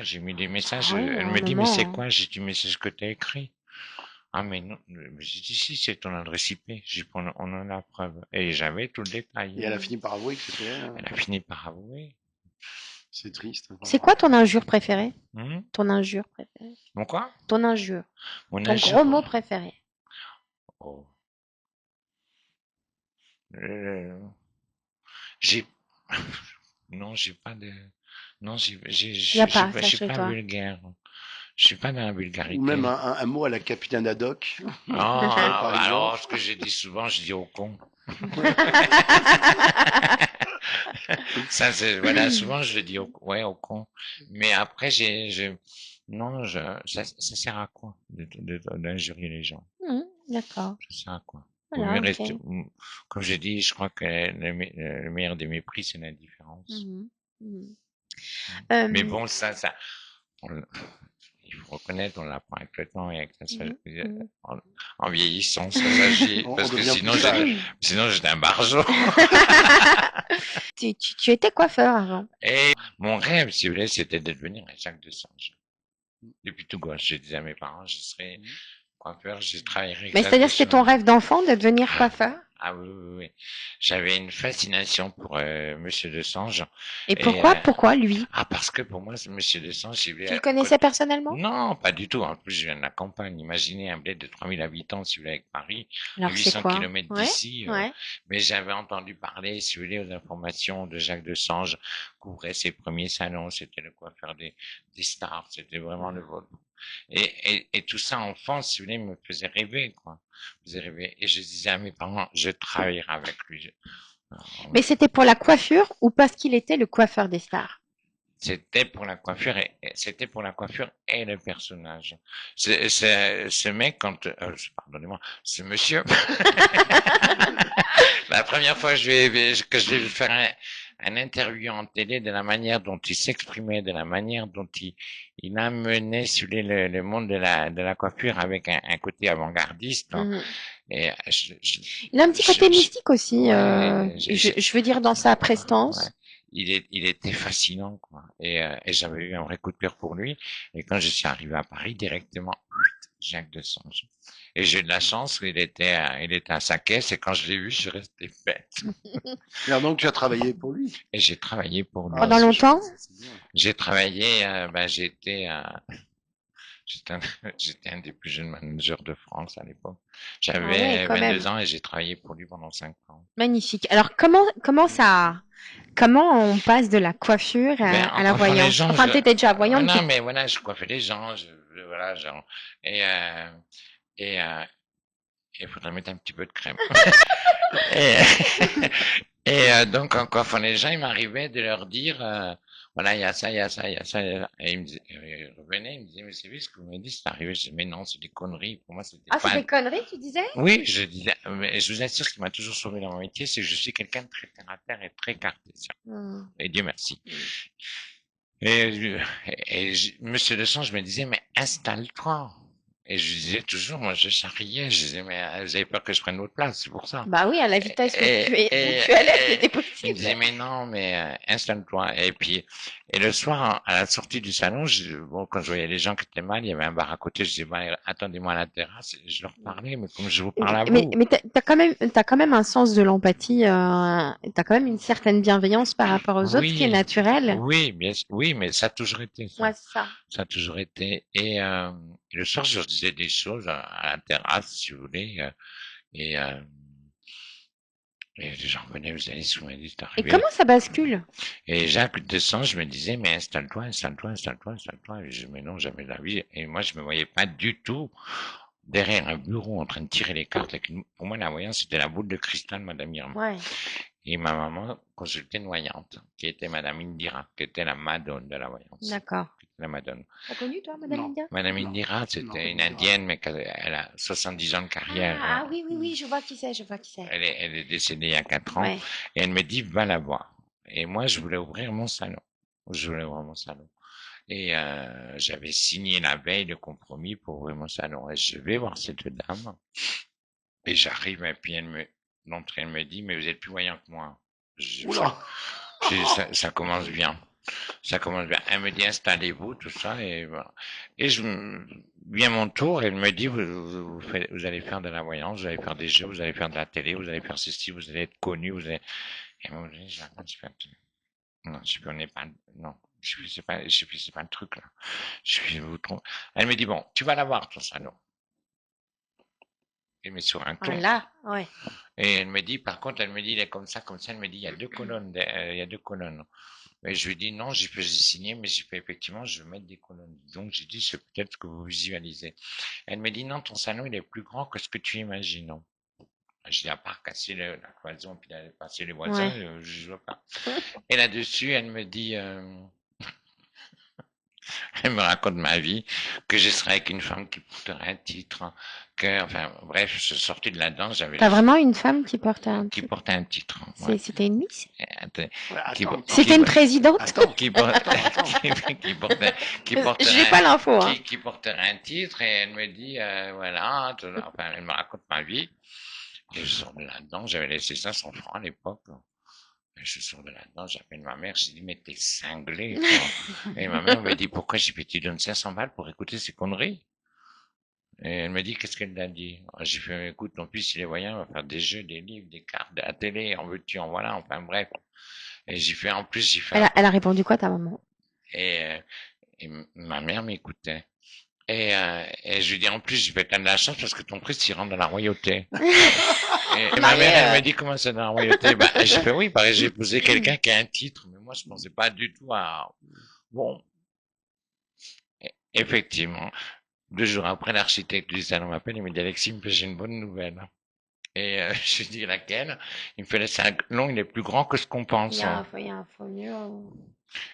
J'ai mis des messages. Ah ouais, Elle à un me dit mais c'est moment. quoi? J'ai dit mais c'est ce que t'as écrit. Ah mais non, mais j'ai dit si c'est ton adresse IP. J'ai dit on en a la preuve. Et j'avais tout le Et détail. elle a fini par avouer que c'était elle. Hein. Elle a fini par avouer. C'est triste. Hein. C'est quoi ton injure préférée? Hmm? Ton injure préférée? Bon quoi? Ton injure. Mon Ton âge. gros mot préféré. Oh. Euh, j'ai non, j'ai pas de non, Y a pas je ça suis chez pas toi. vulgaire. Je suis pas dans la Ou même vulgarité. un mot à la capitaine Haddock, Oh, par alors, exemple. ce que j'ai dit souvent, je dis au con. Ça, c'est, voilà, souvent je le dis ouais, au con. Mais après, non, ça sert à quoi d'injurier les gens? D'accord. Ça sert à quoi? Vaut Voilà, mieux ok. rester, comme j'ai dit, je crois que le meilleur des mépris, c'est l'indifférence. Mhm. Mhm. Mais Euh, bon, on l- il faut reconnaître, on l'apprend avec le temps et avec mhm. Mhm. en vieillissant, ça s'agit, On parce que devient plus sage. sinon j'étais un barjot. Tu étais coiffeur avant. Et mon rêve, si vous voulez, c'était de devenir un Jacques de Sange. Depuis tout gosse, je disais à mes parents, je serai coiffeur, je travaillerai avec Mais Jacques c'est-à-dire que c'était ton Sange. rêve d'enfant de devenir Ah, coiffeur? ah oui, oui, oui. J'avais une fascination pour Monsieur de Sange. Et Et, pourquoi lui? parce que pour moi, ce Monsieur de Sange, il Tu le voulait, connaissais personnellement? non, pas du tout. En plus, je viens de la campagne. Imaginez un bled de 3000 habitants, si vous voulez, avec Paris, à Alors c'est 800 quoi? kilomètres Ouais, d'ici. ouais. Mais j'avais entendu parler, si vous voulez, aux informations de Jacques de Sange, couvrait ses premiers salons. C'était le coiffeur des stars. C'était vraiment le vôtre. Et tout ça, enfant, si vous voulez, me faisait rêver, quoi. Me faisait rêver. Et je disais à mes parents, je travaillerai avec lui. Mais c'était pour la coiffure ou parce qu'il était le coiffeur des stars? C'était pour la coiffure c'était pour la coiffure et le personnage. Ce mec quand pardonnez-moi, ce monsieur la première fois que je l'ai vu faire un interview en télé, de la manière dont il s'exprimait, de la manière dont il amenait sur le monde de la coiffure avec un côté avant-gardiste. Hein. Mhm. Et Il a un petit côté je- mystique aussi, ouais, je veux dire dans sa ouais. prestance. Il était fascinant, quoi. Et j'avais eu un vrai coup de cœur pour lui. Et quand je suis arrivé à Paris, directement, Jacques Desange. Et j'ai eu de la chance, il était à sa caisse, et quand je l'ai vu, je suis resté bête. Et alors donc tu as travaillé pour lui. Et j'ai travaillé pour lui. Ah, Pendant c'est longtemps? chouette, c'est bien. J'ai travaillé, j'étais un, j'étais un des plus jeunes managers de France à l'époque. Ah ouais, J'avais quand 22 même. ans et j'ai travaillé pour lui pendant 5 ans. Magnifique. Alors comment on passe de la coiffure Ben, à en la coiffant les voyance? gens, Enfin, t'étais déjà voyante. non, mais voilà, je coiffais les gens, voilà, genre, et, et, il faudrait mettre un petit peu de crème. Et, donc, en coiffant les gens, il m'arrivait de leur dire, voilà, il y a ça, il y a ça, il y a ça, il y a ça. Et ils revenaient, ils me disaient, mais c'est vrai ce que vous m'avez dit, c'est arrivé. Je disais, mais non, c'est des conneries. Pour moi, c'était Ah, c'est pas. des conneries, tu disais? Oui, je disais, mais je vous assure, ce qui m'a toujours sauvé dans mon métier, c'est que je suis quelqu'un de très terre à terre et très cartésien. Hmm. Et Dieu merci. Hmm. Et, Monsieur Deschamps, je me disais, mais installe-toi. Et je disais toujours, moi, je charriais, je disais, mais vous avez peur que je prenne votre place, c'est pour ça. Bah oui, à la vitesse où Et tu allais, c'était il me possible. disait, mais non, mais installe-toi. Et puis, et le soir, à la sortie du salon, bon, quand je voyais les gens qui étaient mal, il y avait un bar à côté, je disais, bah, attendez-moi à la terrasse. Et je leur parlais, mais comme je vous parle à vous. Mais t'as quand même un sens de l'empathie, t'as quand même une certaine bienveillance par rapport aux autres, ce qui est Oui, naturel. oui, bien, oui, mais ça a toujours été Ouais, ça. c'est ça. Ça a toujours été. Et le soir, je leur disais des choses à la terrasse, si vous voulez. Et, euh, et les gens venaient, vous allez sous ma dit, c'est Et arrivé. comment ça bascule? Et Jacques descend, je me disais, mais installe-toi, installe-toi, installe-toi, installe-toi. Et je mais non, jamais de la vie. Et moi, je me voyais pas du tout derrière un bureau en train de tirer les cartes. Pour moi, la voyance, c'était la boule de cristal, Madame Irma. Ouais. Et ma maman consultait une voyante, qui était Madame Indira, qui était la madone de la voyance. D'accord. La madone. T'as connu, toi, Madame Non. India? Madame Non. Indira, Non, c'était une Indira. indienne, mais elle a 70 ans de carrière. Ah oui, oui, oui, je vois qui c'est, je vois qui c'est. Elle est décédée il y a 4 ans. Ouais. Et elle me dit, va la voir. Et moi, je voulais ouvrir mon salon. Je voulais ouvrir mon salon. Et j'avais signé la veille le compromis pour ouvrir mon salon. Et je vais voir cette dame. Et j'arrive, et puis l'entrée, elle me dit, mais vous êtes plus voyant que moi. Oula. Ça commence bien. Ça commence bien. Elle me dit, installez-vous, tout ça, et voilà. Et vient mon tour, et elle me dit, vous allez faire de la voyance, vous allez faire des jeux, vous allez faire de la télé, vous allez faire ceci, vous allez être connu, vous allez, et moi, je fais, non, je connais pas, non. C'est pas le truc, là. Je suis, vous trompez. Elle me dit, bon, tu vas l'avoir, ton salon. mais sur un Ah, ton. là, ouais. Et elle me dit, par contre, elle me dit, il est comme ça, elle me dit, il y a 2 colonnes, il y a 2 colonnes. Et je lui dis, non, j'ai signé, mais j'ai fait, effectivement, je vais mettre des colonnes. Donc, j'ai dit, c'est peut-être que vous visualisez. Elle me dit, non, ton salon, il est plus grand que ce que tu imagines. Je dis, à part casser la cloison, puis d'aller passer les voisins, Ouais. je vois pas. Et là-dessus, elle me dit, elle me raconte ma vie, que je serais avec une femme qui porterait un titre, que, enfin, bref, je suis sorti de là-dedans, T'as vraiment une femme qui porte un qui titre? portait un titre, ouais. C'était une Miss? Ouais, Qui, attends, C'était une présidente? attends, qui, por- attends. qui portait, qui porterait, J'ai pas l'info, hein. qui porterait un titre, et elle me dit, voilà, enfin, elle me raconte ma vie, et je sors de là-dedans, j'avais laissé 500 francs à l'époque. Et je sors de là-dedans, j'appelle ma mère, je dis, mais t'es cinglé, toi. Et ma mère me dit, pourquoi? J'ai fait, tu donnes 500 balles pour écouter ces conneries? Et elle me dit, qu'est-ce qu'elle a dit? J'ai fait, écoute, ton fils, il est voyant, il va faire des jeux, des livres, des cartes, de la télé, en veux-tu, en voilà, enfin bref. Et j'ai fait, en plus, j'ai fait, Elle a répondu quoi, ta maman? et, euh, et ma mère m'écoutait. Et je lui dis, en plus, je vais t'as de la chance parce que ton fils, il rentre dans la royauté. Et ma mère, elle me dit, comment ça dans la royauté? Bah, j'ai fait, oui, pareil, j'ai posé quelqu'un qui a un titre, mais moi, je pensais pas du tout à, bon, effectivement. 2 jours après, l'architecte du salon m'appelle, il me dit, Alexis, j'ai une bonne nouvelle. Et je lui dis laquelle. Il me fait le salon, il est plus grand que ce qu'on pense. Il y a un faux mur.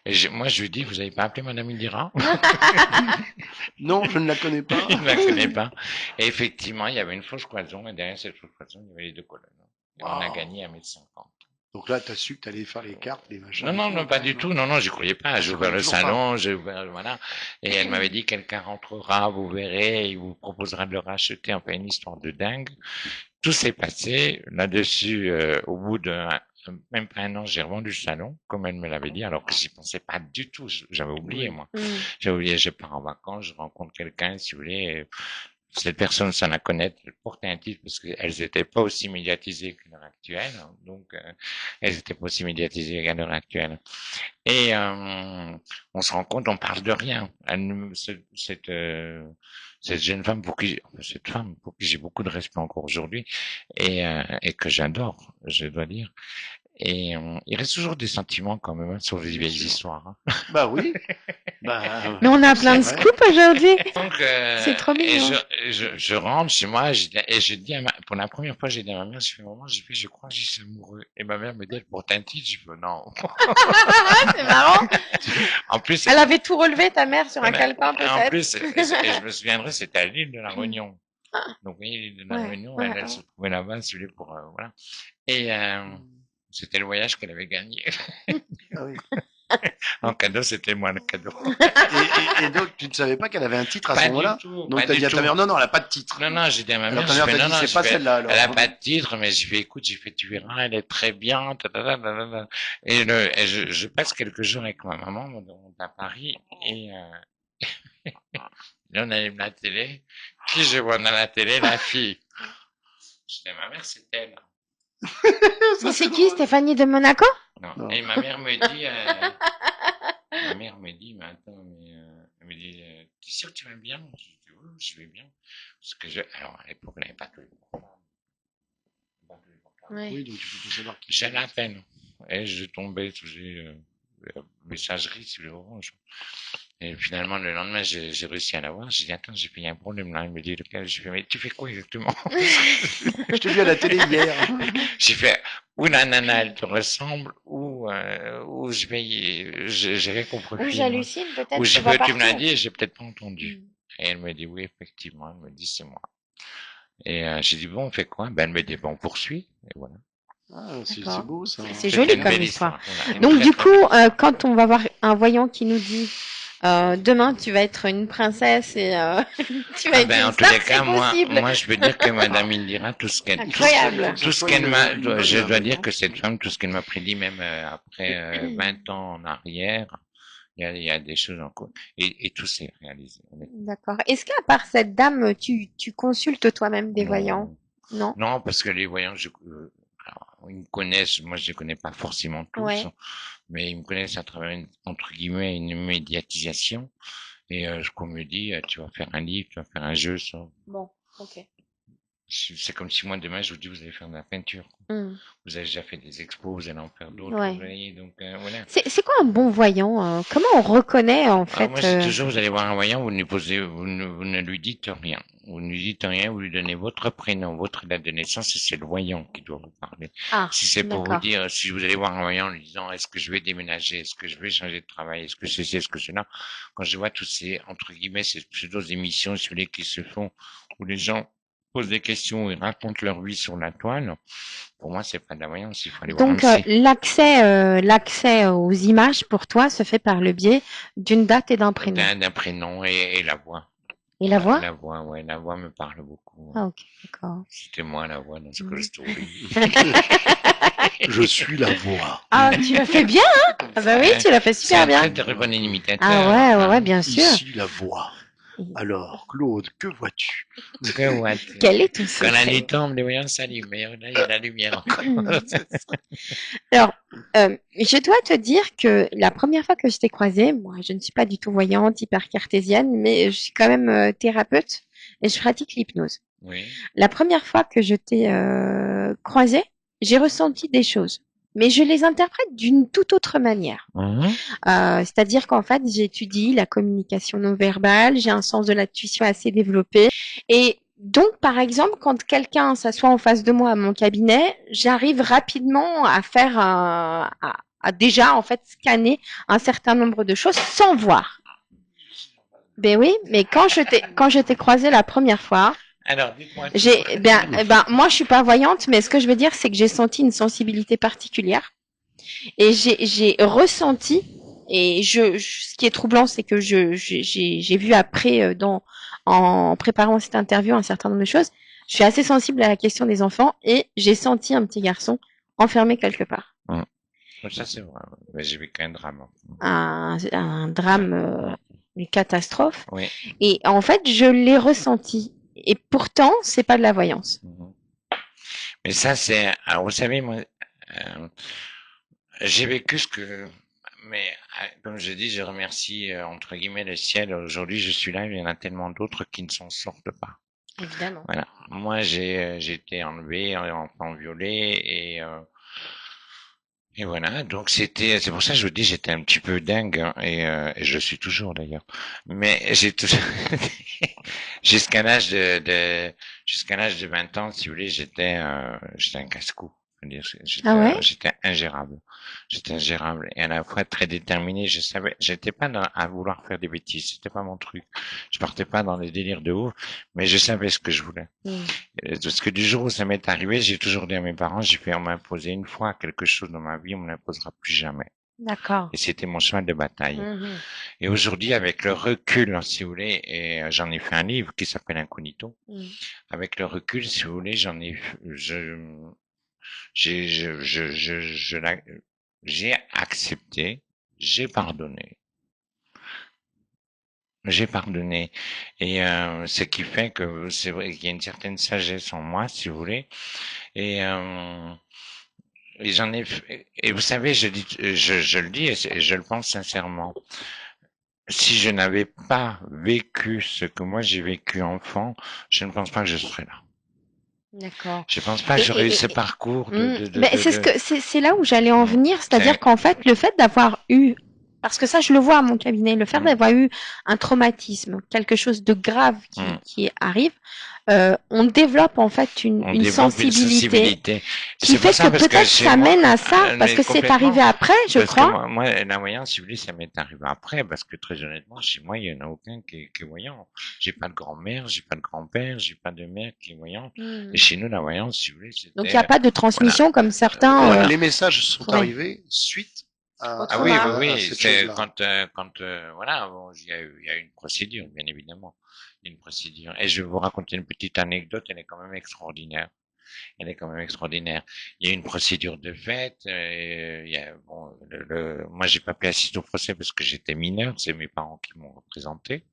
Et moi, je lui dis, vous avez pas appelé Madame Indira? Non, je ne la connais pas. Il ne la connaît pas. Et effectivement, il y avait une fausse cloison, et derrière cette fausse cloison, il y avait les 2 colonnes. Et on a Waouh. gagné à 1,50 m. Donc là, t'as su que t'allais faire les cartes, les machins. Non, et non, tout, non, pas après, du non tout. Non, non, j'y croyais pas. J'ai J'y ouvert croyais le toujours pas. salon, j'ai ouvert, voilà. Et elle m'avait dit, quelqu'un rentrera, vous verrez, il vous proposera de le racheter. Enfin, une histoire de dingue. Tout s'est passé. Là-dessus, au bout de même pas un an, j'ai revendu le salon, comme elle me l'avait dit, alors que j'y pensais pas du tout. J'avais oublié, Oui. moi. Mm. J'avais oublié, je pars en vacances, je rencontre quelqu'un, si vous voulez. Cette personne sans la connaître, elle portait un titre parce qu'elles n'étaient pas aussi médiatisées qu'à l'heure actuelle. Donc, elles n'étaient pas aussi médiatisées à l'heure actuelle. Et on se rend compte, on parle de rien. Cette jeune femme cette femme pour qui j'ai beaucoup de respect encore aujourd'hui et que j'adore, je dois dire. Et il reste toujours des sentiments quand même sur les Bien vieilles sûr. histoires. Hein. Bah oui. Bah, Mais on a plein de c'est vrai. scoops aujourd'hui. Donc, C'est trop et mignon. je rentre chez moi et je dis pour la première fois, j'ai dit à ma mère, je fais, maman, je crois que je suis amoureux. Et ma mère me dit, elle porte un titre. Je fais, non. C'est marrant. En plus, Elle avait tout relevé, ta mère, sur un voilà. calepin, En peut-être. plus, et je me souviendrai, c'était à l'île de la Réunion. Donc, oui, l'île de la Ouais, Réunion, ouais, elle se trouvait là-bas, si vous voulez, pour, voilà. Et, c'était le voyage qu'elle avait gagné. Ah oui. En cadeau, c'était moi le cadeau. Et donc, tu ne savais pas qu'elle avait un titre à ce Pas du moment-là? tout, Donc, pas t'as du dit à ta tout. mère, non, non, elle n'a pas de titre. Non, non, j'ai dit à ma Alors, mère, ta je mère fais, t'a non, dit, non, c'est pas celle-là, alors. elle a pas de titre, mais j'ai fait, écoute, j'ai fait, tu verras, elle est très bien, ta, ta, ta, ta, ta, ta. Et je passe quelques jours avec ma maman, on est à Paris, et, là, on allume la télé. Qui je vois dans la télé? La fille. Je dis, ma mère, c'est elle. Ça, C'est qui, drôle. Stéphanie de Monaco? Non. Non. Et ma mère me dit, mais attends, elle me dit, t'es sûr que tu vas bien? Je dis, oui, je vais bien. Parce que alors, à l'époque, on n'avait pas tous les portables. Ouais. Oui, donc tu peux pas savoir qui J'ai c'est. la peine. Et je tombais sous les messageries sur les oranges. Et finalement, le lendemain, j'ai réussi à l'avoir. J'ai dit, attends, j'ai fait un problème là. Il me dit, lequel? J'ai fait, mais tu fais quoi exactement? Je t'ai vu à la télé hier. J'ai fait, ou la nana, elle te ressemble, ou j'ai rien compris. Ou Moi. j'hallucine, peut-être, Ou je te vois tu me l'as partout. dit et j'ai peut-être pas entendu. Mm. Et elle me dit, oui, effectivement. Elle me dit, c'est moi. Et j'ai dit, bon, on fait quoi? Ben, elle me dit, bon, on poursuit. Et voilà. Ah, c'est D'accord. beau, ça. C'est C'était joli une comme belle histoire. Voilà, une Donc, très, du très coup, belle histoire. quand on va voir un voyant qui nous dit demain tu vas être une princesse et tu vas Ah être ben, une en tous star, les c'est cas, possible. moi, je peux dire que Madame Indira, tout ce qu'elle, Incroyable. tout ce qu'elle m'a, je dois dire Hein. que cette femme, tout ce qu'elle m'a prédit, même après 20 ans en arrière, il y a des choses en cours. Et tout s'est réalisé. D'accord. Est-ce qu'à part cette dame, tu consultes toi-même des voyants? Non, Non? non, parce que les voyants, alors, ils me connaissent, moi je les connais pas forcément tous, Ouais. mais ils me connaissent à travers entre guillemets une médiatisation. Et ce qu'on me dit, tu vas faire un livre, tu vas faire un jeu, ça. Bon, ok. C'est comme si moi demain je vous dis vous allez faire de la peinture. Hmm. Vous avez déjà fait des expos, vous allez en faire d'autres, vous Ouais. voyez, donc voilà. C'est quoi un bon voyant? Comment on reconnaît en Alors moi fait c'est toujours, vous allez voir un voyant, vous ne lui dites rien. Vous ne lui dites rien, vous lui donnez votre prénom, votre date de naissance et c'est le voyant qui doit vous parler. Ah, Si c'est pour vous d'accord. dire, si vous allez voir un voyant en lui disant est-ce que je vais déménager, est-ce que je vais changer de travail, est-ce que ceci, est-ce que cela, quand je vois tous ces, entre guillemets, ces pseudo-émissions, sur les qui se font, où les gens posent des questions et racontent leur vie sur la toile, pour moi c'est pas de la voyance, il faut aller voir un Donc psy. l'accès aux images pour toi se fait par le biais d'une date et d'un prénom. D'un prénom et la voix. Et la voix? La voix, ouais, la voix me parle beaucoup. Ah, ok, d'accord. C'était moi la voix dans Mhm. Skull Story. Je suis la voix. Ah, tu l'as fait bien, hein? Ah bah oui, tu l'as fait C'est super un bien. très très bon imitateur. Ah ouais, bien sûr. Ici la voix. Alors, Claude, que vois-tu? Que what? Quel est ton Quand la secret? nuit tombe, les voyants s'allument. Mais là, il y a la lumière encore. Alors, je dois te dire que la première fois que je t'ai croisée, moi, je ne suis pas du tout voyante, hyper cartésienne, mais je suis quand même thérapeute et je pratique l'hypnose. Oui. La première fois que je t'ai croisée, j'ai ressenti des choses, mais je les interprète d'une toute autre manière. Mhm. C'est-à-dire qu'en fait, j'étudie la communication non verbale, j'ai un sens de l'intuition assez développé. Et donc, par exemple, quand quelqu'un s'assoit en face de moi à mon cabinet, j'arrive rapidement à faire à déjà en fait scanner un certain nombre de choses sans voir. Ben oui, mais quand je t'ai croisé la première fois, Alors, dites-moi. moi je suis pas voyante, mais ce que je veux dire c'est que j'ai senti une sensibilité particulière. Et j'ai ressenti, et ce qui est troublant, c'est que j'ai vu après, en préparant cette interview, un certain nombre de choses. Je suis assez sensible à la question des enfants et j'ai senti un petit garçon enfermé quelque part. Ça, c'est vrai. Mais j'ai vécu un drame. Un drame, une catastrophe. Oui. Et en fait, je l'ai ressenti. Et pourtant, c'est pas de la voyance. Mais ça, c'est. Alors, vous savez, moi, j'ai vécu ce que. Mais comme je dis, je remercie entre guillemets le ciel. Aujourd'hui, je suis là. Il y en a tellement d'autres qui ne s'en sortent pas. Évidemment. Voilà. Moi, j'ai été enlevé, enfant violé et voilà. Donc c'est pour ça que je vous dis, j'étais un petit peu dingue hein, et je le suis toujours d'ailleurs. Mais j'ai toujours jusqu'à l'âge jusqu'à l'âge de 20 ans, si vous voulez, j'étais un casse-cou. Ah ouais? J'étais ingérable. J'étais ingérable et à la fois très déterminé. Je savais, j'étais pas à vouloir faire des bêtises. C'était pas mon truc. Je partais pas dans les délires de ouf, mais je savais ce que je voulais. Parce que du jour où ça m'est arrivé, j'ai toujours dit à mes parents, j'ai fait, on m'a imposé une fois quelque chose dans ma vie, on me l'imposera plus jamais. D'accord. Et c'était mon cheval de bataille. Et aujourd'hui, avec le recul, si vous voulez, et j'en ai fait un livre qui s'appelle Incognito. Avec le recul, si vous voulez, j'ai accepté, j'ai pardonné. J'ai pardonné. Et ce qui fait que c'est vrai qu'il y a une certaine sagesse en moi, si vous voulez. Et, j'en ai et vous savez, je le dis et je le pense sincèrement. Si je n'avais pas vécu ce que moi j'ai vécu enfant, je ne pense pas que je serais là. D'accord. Je pense pas que j'aurais eu ce parcours Mais c'est là où j'allais en venir, c'est-à-dire qu'en fait, le fait d'avoir eu, parce que ça, je le vois à mon cabinet, le fait d'avoir eu un traumatisme, quelque chose de grave qui arrive, on développe en fait une sensibilité qui fait que peut-être ça mène à ça, parce que c'est arrivé après, je crois. Que moi, la voyance, si vous voulez, ça m'est arrivé après, parce que très honnêtement, chez moi, il y en a aucun qui est voyant. J'ai pas de grand-mère, j'ai pas de grand-père, j'ai pas de mère qui est voyant. Et chez nous, la voyance, si vous voulez, c'était... Donc il n'y a pas de transmission comme certains. Les messages sont arrivés suite à oui, c'est voilà, bon, il y a une procédure, bien évidemment. Il y a une procédure. Et je vais vous raconter une petite anecdote, elle est quand même extraordinaire. Elle est quand même extraordinaire. Il y a une procédure de fait. Moi, j'ai pas pu assister au procès parce que j'étais mineur. C'est mes parents qui m'ont représenté.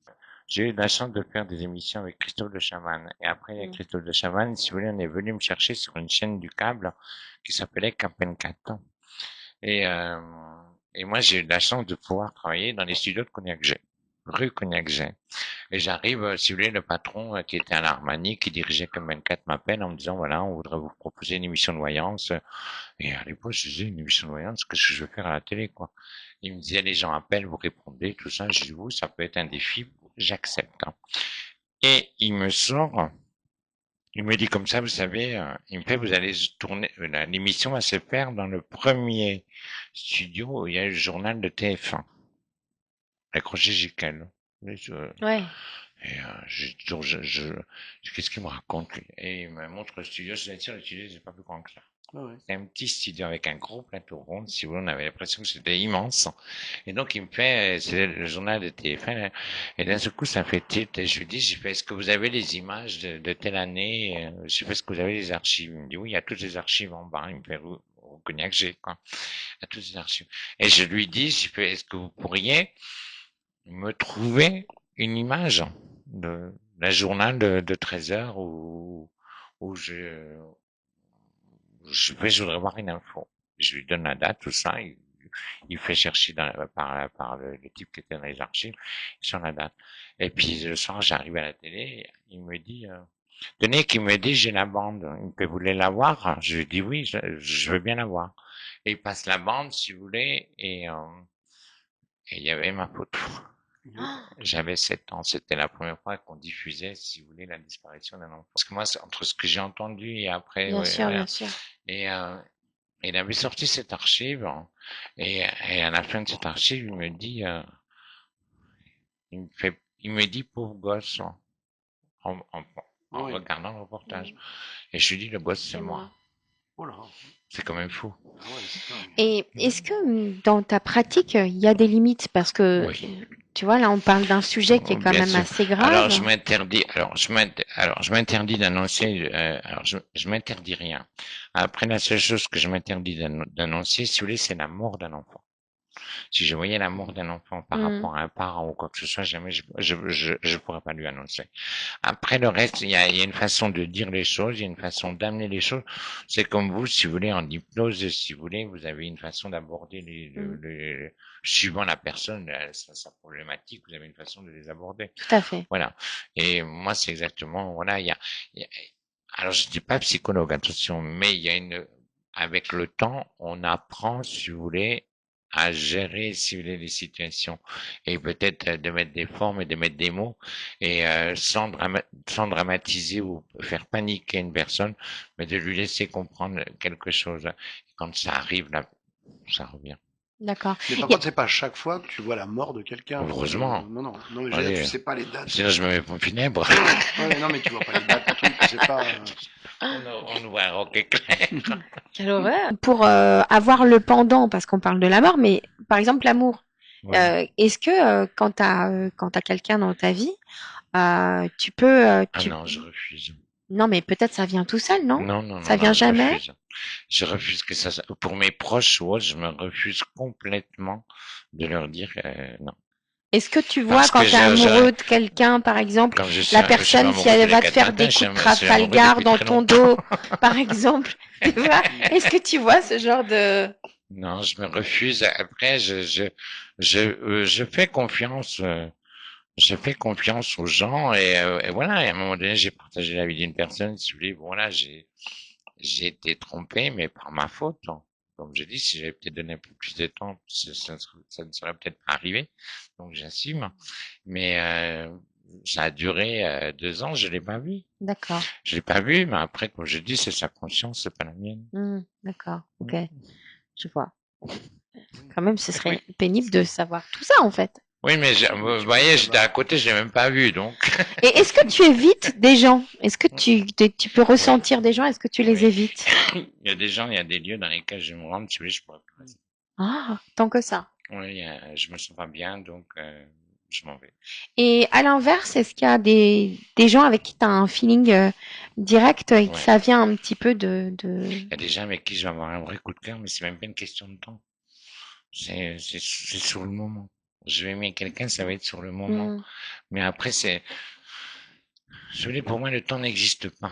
J'ai eu la chance de faire des émissions avec Christophe de Chavannes. Et après, Christophe de Chavannes, si vous voulez, on est venu me chercher sur une chaîne du câble qui s'appelait Capen 4. Et moi, j'ai eu la chance de pouvoir travailler dans les studios de Cognac G. rue Cognac-Jet. Et j'arrive, si vous voulez, le patron qui était à l'Armani, qui dirigeait comme 24 m'appelle en me disant, voilà, on voudrait vous proposer une émission de voyance. Et à l'époque, je disais, une émission de voyance, qu'est-ce que je veux faire à la télé, quoi? Il me disait, les gens appellent, vous répondez, tout ça. Je dis, vous, ça peut être un défi, j'accepte, hein. Et il me sort, il me dit comme ça, vous savez, il me fait, vous allez tourner, l'émission va se faire dans le premier studio où il y a le journal de TF1, avec Roger Giquel. Ouais. Et qu'est-ce qu'il me raconte lui? Et il me montre le studio, je lui dis, le studio, c'est pas plus grand que ça. Ah ouais. C'est un petit studio avec un gros plateau rond, si vous voulez, on avait l'impression que c'était immense. Et donc il me fait, c'est le journal de TF1, et d'un seul coup ça fait tilt, et je lui dis, j'ai fait, est-ce que vous avez les images de telle année? J'ai fait, est-ce que vous avez les archives? Il me dit, oui, il y a toutes les archives en bas. Il me fait, au Cognac, j'ai, quoi. Il y a toutes les archives. Et je lui dis, j'ai fait, est-ce que vous pourriez me trouver une image de la journal de 13 heures où je voudrais voir une info. Je lui donne la date, tout ça. Il fait chercher par le type qui était dans les archives sur la date. Et puis le soir, j'arrive à la télé, il me dit, tenez, qui me dit, j'ai la bande. Il me fait, vous voulez la voir? Je lui dis oui, je veux bien la voir. Et il passe la bande, si vous voulez, et il y avait ma photo. J'avais 7 ans. C'était la première fois qu'on diffusait, si vous voulez, la disparition d'un enfant. Parce que moi, entre ce que j'ai entendu et après, Bien ouais, sûr, voilà. bien sûr. Et il avait sorti cette archive, hein, et à la fin de cette archive, il me dit, il me dit pauvre gosse, hein, en Oui. regardant le reportage. Et je lui dis, le gosse, c'est C'est moi. moi. Oh là. C'est quand même fou. Ah ouais, c'est dingue. Et est-ce que dans ta pratique, il y a des limites? Parce que, Oui, tu vois, là, on parle d'un sujet qui est quand bien même sûr. assez Alors, grave. je m'interdis d'annoncer, je m'interdis rien. Après, la seule chose que je m'interdis d'annoncer, si vous voulez, c'est la mort d'un enfant. Si je voyais l'amour d'un enfant par Mm. rapport à un parent ou quoi que ce soit, jamais je pourrais pas lui annoncer. Après le reste, il y a une façon de dire les choses, il y a une façon d'amener les choses. C'est comme vous, si vous voulez, en hypnose, si vous voulez, vous avez une façon d'aborder Mm. suivant la personne, sa problématique, vous avez une façon de les aborder. Tout à fait. Voilà. Et moi, c'est exactement, voilà, alors je dis pas psychologue, attention, mais il y a avec le temps, on apprend, si vous voulez, à gérer, si vous voulez, les situations et peut-être de mettre des formes et de mettre des mots et sans dramatiser ou faire paniquer une personne, mais de lui laisser comprendre quelque chose. Quand ça arrive, là, ça revient. D'accord. Mais par Y a- contre, c'est pas à chaque fois que tu vois la mort de quelqu'un. Heureusement. Non, non, non, mais je veux dire, tu Allez, sais pas les dates. sinon je me mets pour funèbre. Ouais, non, mais tu vois pas les dates, le truc, tu sais pas. On ouvre un roquet clair. Quelle horreur. Pour avoir le pendant, parce qu'on parle de la mort, mais par exemple l'amour. Ouais. Est-ce que quand t'as quelqu'un dans ta vie, tu peux, Ah non, je refuse. non, mais peut-être ça vient tout seul, non? Non, non, non, Ça non, vient je jamais? refuse. Je refuse que ça, pour mes proches ou autres, je me refuse complètement de leur dire non. Est-ce que tu vois Parce quand que tu es amoureux de quelqu'un, par exemple, comme la je suis personne, si amoureux elle de va te faire Lekatata, des coups de je suis amoureux Trafalgar depuis dans très ton longtemps. dos, par exemple, tu vois? Est-ce que tu vois ce genre de... Non, je me refuse. Après, je fais confiance. Je fais confiance aux gens et voilà. Et à un moment donné, j'ai partagé la vie d'une personne. Si vous voulez, voilà, j'ai été trompé, mais par ma faute, hein. Comme je dis, si j'avais peut-être donné un peu plus de temps, ça ne serait peut-être pas arrivé. Donc j'assume. Mais ça a duré 2 ans, je l'ai pas vu. D'accord. Je l'ai pas vu, mais après, comme je dis, c'est sa conscience, c'est pas la mienne. D'accord. Ok. Je vois. Quand même, ce serait pénible de savoir tout ça, en fait. Oui, mais vous voyez, j'étais à côté, je l'ai même pas vu, donc. Et est-ce que tu évites des gens? Est-ce que tu peux ressentir des gens? Est-ce que tu les Oui. évites? Il y a des gens, il y a des lieux dans lesquels je me rends, si vous voulez, je pourrais plus rester. Ah, tant que ça. Oui, je me sens pas bien, donc je m'en vais. Et à l'inverse, est-ce qu'il y a des gens avec qui tu as un feeling direct et que Ouais. ça vient un petit peu Il y a des gens avec qui je vais avoir un vrai coup de cœur, mais c'est même pas une question de temps. C'est sur le moment. Je vais aimer quelqu'un, ça va être sur le moment. Hmm, Mais après, je veux dire, pour moi, le temps n'existe pas.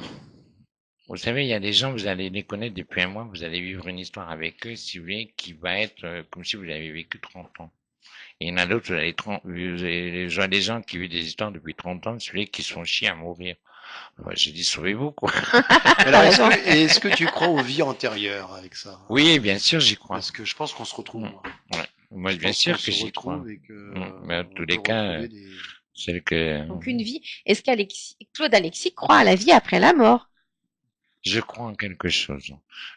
Vous savez, il y a des gens, vous allez les connaître depuis un mois, vous allez vivre une histoire avec eux, si vous voulez, qui va être comme si vous avez vécu 30 ans. Et il y en a d'autres, je vois des gens qui vivent des histoires depuis 30 ans, celui qui se font chier à mourir. Ouais, j'ai dit, sauvez-vous, quoi. Alors, T'as raison. est-ce que tu crois aux vies antérieures avec ça? Oui, bien sûr, j'y crois. Parce que je pense qu'on se retrouve, moi. Ouais. Moi, Je bien pense sûr qu'on que se j'y crois. retrouve et que Mais dans on tous peut les cas, retrouver des. c'est que Donc une vie. Est-ce Claude Alexis croit à la vie après la mort? je crois en quelque chose.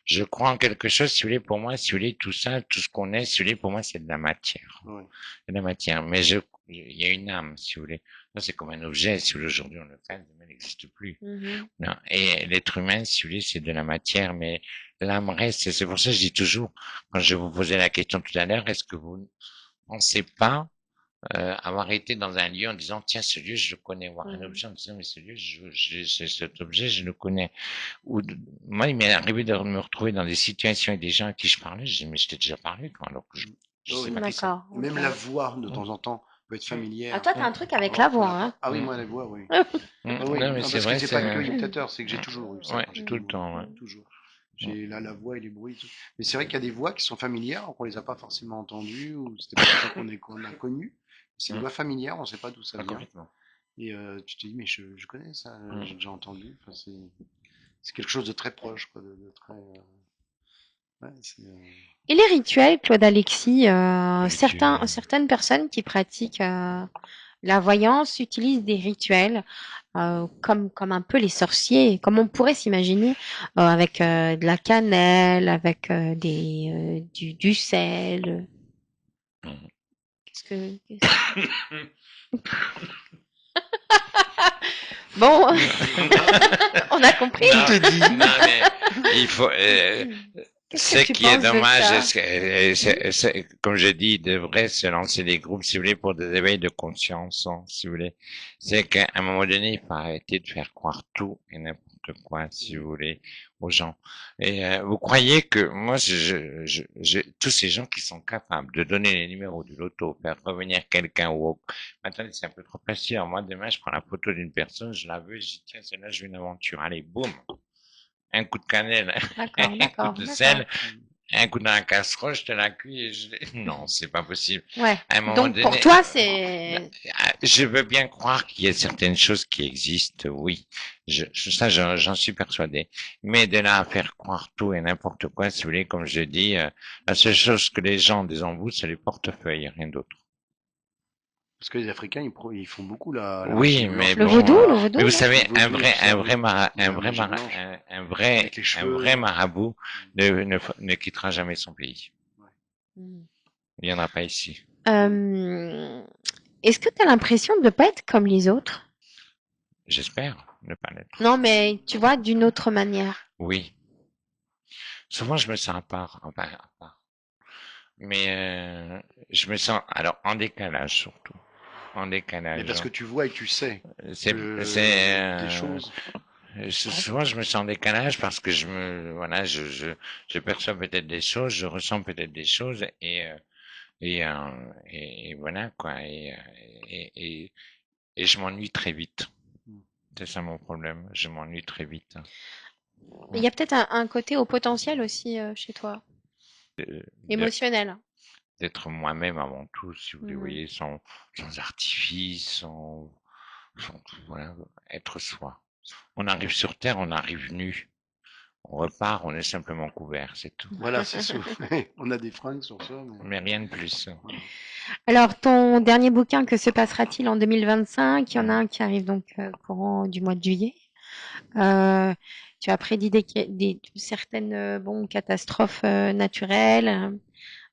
Je crois en quelque chose, si vous voulez, pour moi, si vous voulez, tout ça, tout ce qu'on est, si vous voulez, pour moi, c'est de la matière. Ouais. C'est de la matière. Mais il y a une âme, si vous voulez. Ça, c'est comme un objet, si vous voulez, aujourd'hui, on le fait, mais il n'existe plus. Mhm. Non. Et l'être humain, si vous voulez, c'est de la matière, mais l'âme reste. Et c'est pour ça que je dis toujours, quand je vous posais la question tout à l'heure, est-ce que vous ne pensez pas avoir été dans un lieu en disant tiens ce lieu je le connais, voir un objet en disant mais ce lieu cet objet je le connais. Ou moi il m'est arrivé de me retrouver dans des situations avec des gens à qui je parlais, je dis mais je t'ai déjà parlé toi alors que je Oh, sais oui. pas qui c'est. D'accord. Même Ok. la voix, de temps en temps, peut être Ah, familière. toi, t'as un truc avec Oh, la faut voix, la- hein? Ah oui, moi, la voix, oui. Ah Ah oui, Non mais non, c'est parce que vrai, c'est pas que imitateur, c'est que j'ai Mm. toujours eu ça Ouais, quand j'étais tout le gamin. temps, ouais. Toujours. J'ai la voix et les bruits. Tout. Mais c'est vrai qu'il y a des voix qui sont familières, qu'on les a pas forcément entendues, ou c'était pas des gens qu'on a connus. C'est une Mm. voix familière, on sait pas d'où ça Ah, vient. complètement. Et tu te dis, mais je connais ça, Mm. j'ai déjà entendu. Enfin, c'est quelque chose de très proche, quoi, de très. Ouais, Et les rituels, Claude Alexis, Rituel. certaines personnes qui pratiquent la voyance utilisent des rituels comme un peu les sorciers, comme on pourrait s'imaginer, avec de la cannelle, avec du sel. Mm. Qu'est-ce que... Bon, on a compris. Non, Tout est dit. non, mais il faut. Qu'est-ce Ce que tu qui est penses de dommage, ça? comme je dis, il devrait se lancer des groupes, si vous voulez, pour des éveils de conscience, hein, si vous voulez. C'est qu'à un moment donné, il faut arrêter de faire croire tout et n'importe quoi, si vous voulez, aux gens. Et vous croyez que moi, tous ces gens qui sont capables de donner les numéros du loto, faire revenir quelqu'un ou autre. Attendez, c'est un peu trop facile. Alors, moi, demain, je prends la photo d'une personne, je la veux, je dis tiens, celle-là, je veux une aventure. Allez, boum, un coup de cannelle, D'accord, un coup d'accord, de d'accord. sel, un coup dans la casserole, je te la cuis et non, c'est pas possible. Ouais. À un moment Donc pour donné, toi, c'est... je veux bien croire qu'il y a certaines choses qui existent, oui. J'en suis persuadé. Mais de là à faire croire tout et n'importe quoi, si vous voulez, comme je dis, la seule chose que les gens disent en vous, c'est les portefeuilles, rien d'autre. Parce que les Africains, ils font beaucoup la Oui, magie mais blanche. Le bon, vaudou, le mais vous vaudou, non? savez, Le vaudou et tout ça, oui. La magie blanche. Avec les un cheveux. vrai marabout ne quittera jamais son pays. Hmm. Il n'y en a pas ici. Est-ce que tu as l'impression de ne pas être comme les autres? J'espère ne pas l'être. Non, mais tu vois, d'une autre manière. Oui. Souvent, je me sens à part, enfin, à part. Mais je me sens, alors, en décalage surtout. En Mais décalage. parce que tu vois et tu sais C'est, que c'est, des choses. souvent, je me sens en décalage parce que voilà, je perçois peut-être des choses, je ressens peut-être des choses et voilà quoi. Et je m'ennuie très vite. C'est ça mon problème. Je m'ennuie très vite. Il y a peut-être un côté au potentiel aussi chez toi, De- émotionnel. D'être moi-même avant tout, si vous Mhm. voyez, sans artifice, voilà, être soi. On arrive sur Terre, on arrive nu. On repart, on est simplement couvert, c'est tout. Voilà, c'est ça. On a des fringues sur ça. Mais rien de plus. Voilà. Alors, ton dernier bouquin, que se passera-t-il en 2025? Il y en a un qui arrive donc courant du mois de juillet. Tu as prédit certaines catastrophes naturelles,